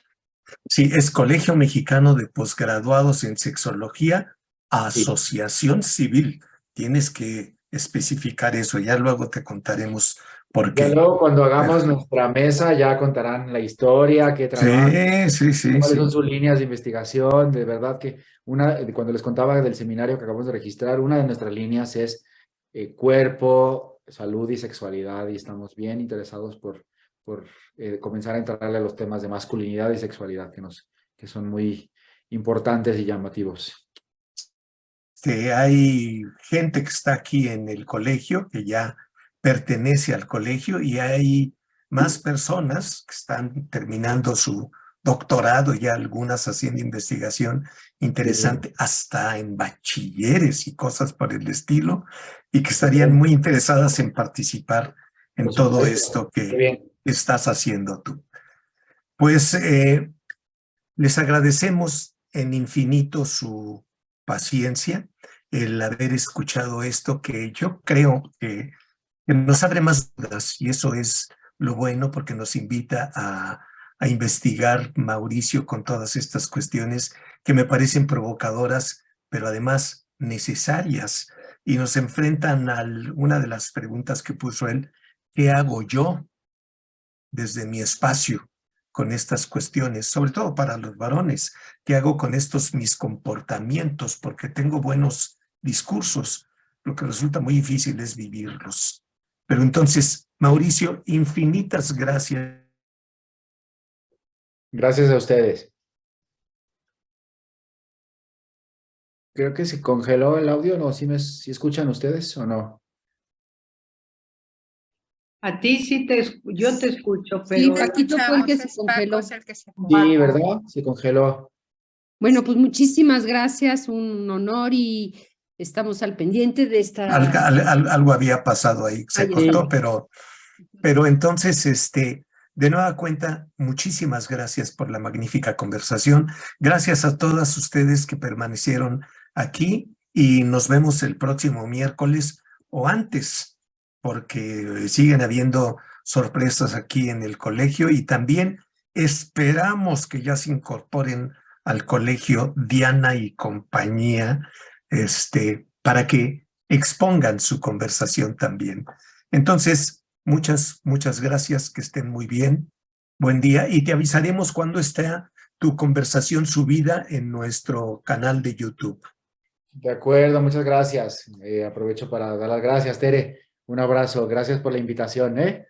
Sí, es Colegio Mexicano de Posgraduados en Sexología, Sí. Asociación Civil. Tienes que especificar eso, ya luego te contaremos por Ya qué. luego cuando Pero, hagamos nuestra mesa ya contarán la historia, qué trabajo, sí, sí, sí, cuáles son sí. sus líneas de investigación. De verdad que cuando les contaba del seminario que acabamos de registrar, una de nuestras líneas es cuerpo, salud y sexualidad y estamos bien interesados por comenzar a entrarle a los temas de masculinidad y sexualidad que son muy importantes y llamativos. Hay gente que está aquí en el colegio que ya pertenece al colegio y hay más personas que están terminando su doctorado, ya algunas haciendo investigación interesante, hasta en bachilleres y cosas por el estilo, y que estarían muy interesadas en participar en Por todo supuesto. esto Qué que bien. estás haciendo tú. Pues les agradecemos en infinito su paciencia, el haber escuchado esto que yo creo que nos abre más dudas, y eso es lo bueno porque nos invita a investigar, Mauricio, con todas estas cuestiones que me parecen provocadoras, pero además necesarias, y nos enfrentan a una de las preguntas que puso él: ¿qué hago yo desde mi espacio con estas cuestiones, sobre todo para los varones? ¿Qué hago con estos mis comportamientos? Porque tengo buenos discursos, lo que resulta muy difícil es vivirlos. Pero entonces, Mauricio, infinitas gracias. Gracias a ustedes. Creo que se congeló el audio, ¿no? ¿Sí escuchan ustedes o no? A ti sí yo te escucho, Sí, pero Paquito fue el que se Es Paco, congeló. es el que se Sí, ¿verdad? Se congeló. Bueno, pues muchísimas gracias, un honor y estamos al pendiente de esta... Algo había pasado ahí, se Ahí cortó, está. pero entonces, de nueva cuenta, muchísimas gracias por la magnífica conversación. Gracias a todas ustedes que permanecieron aquí, y nos vemos el próximo miércoles o antes, porque siguen habiendo sorpresas aquí en el colegio, y también esperamos que ya se incorporen al colegio Diana y compañía, para que expongan su conversación también. Entonces, muchas gracias, que estén muy bien. Buen día, y te avisaremos cuando esté tu conversación subida en nuestro canal de YouTube. De acuerdo, muchas gracias. Aprovecho para dar las gracias, Tere. Un abrazo, gracias por la invitación, ¿eh?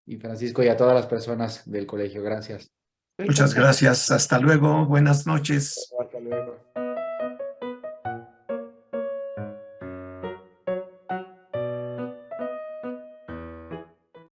Y Francisco y a todas las personas del colegio, gracias. Muchas gracias, hasta luego, buenas noches.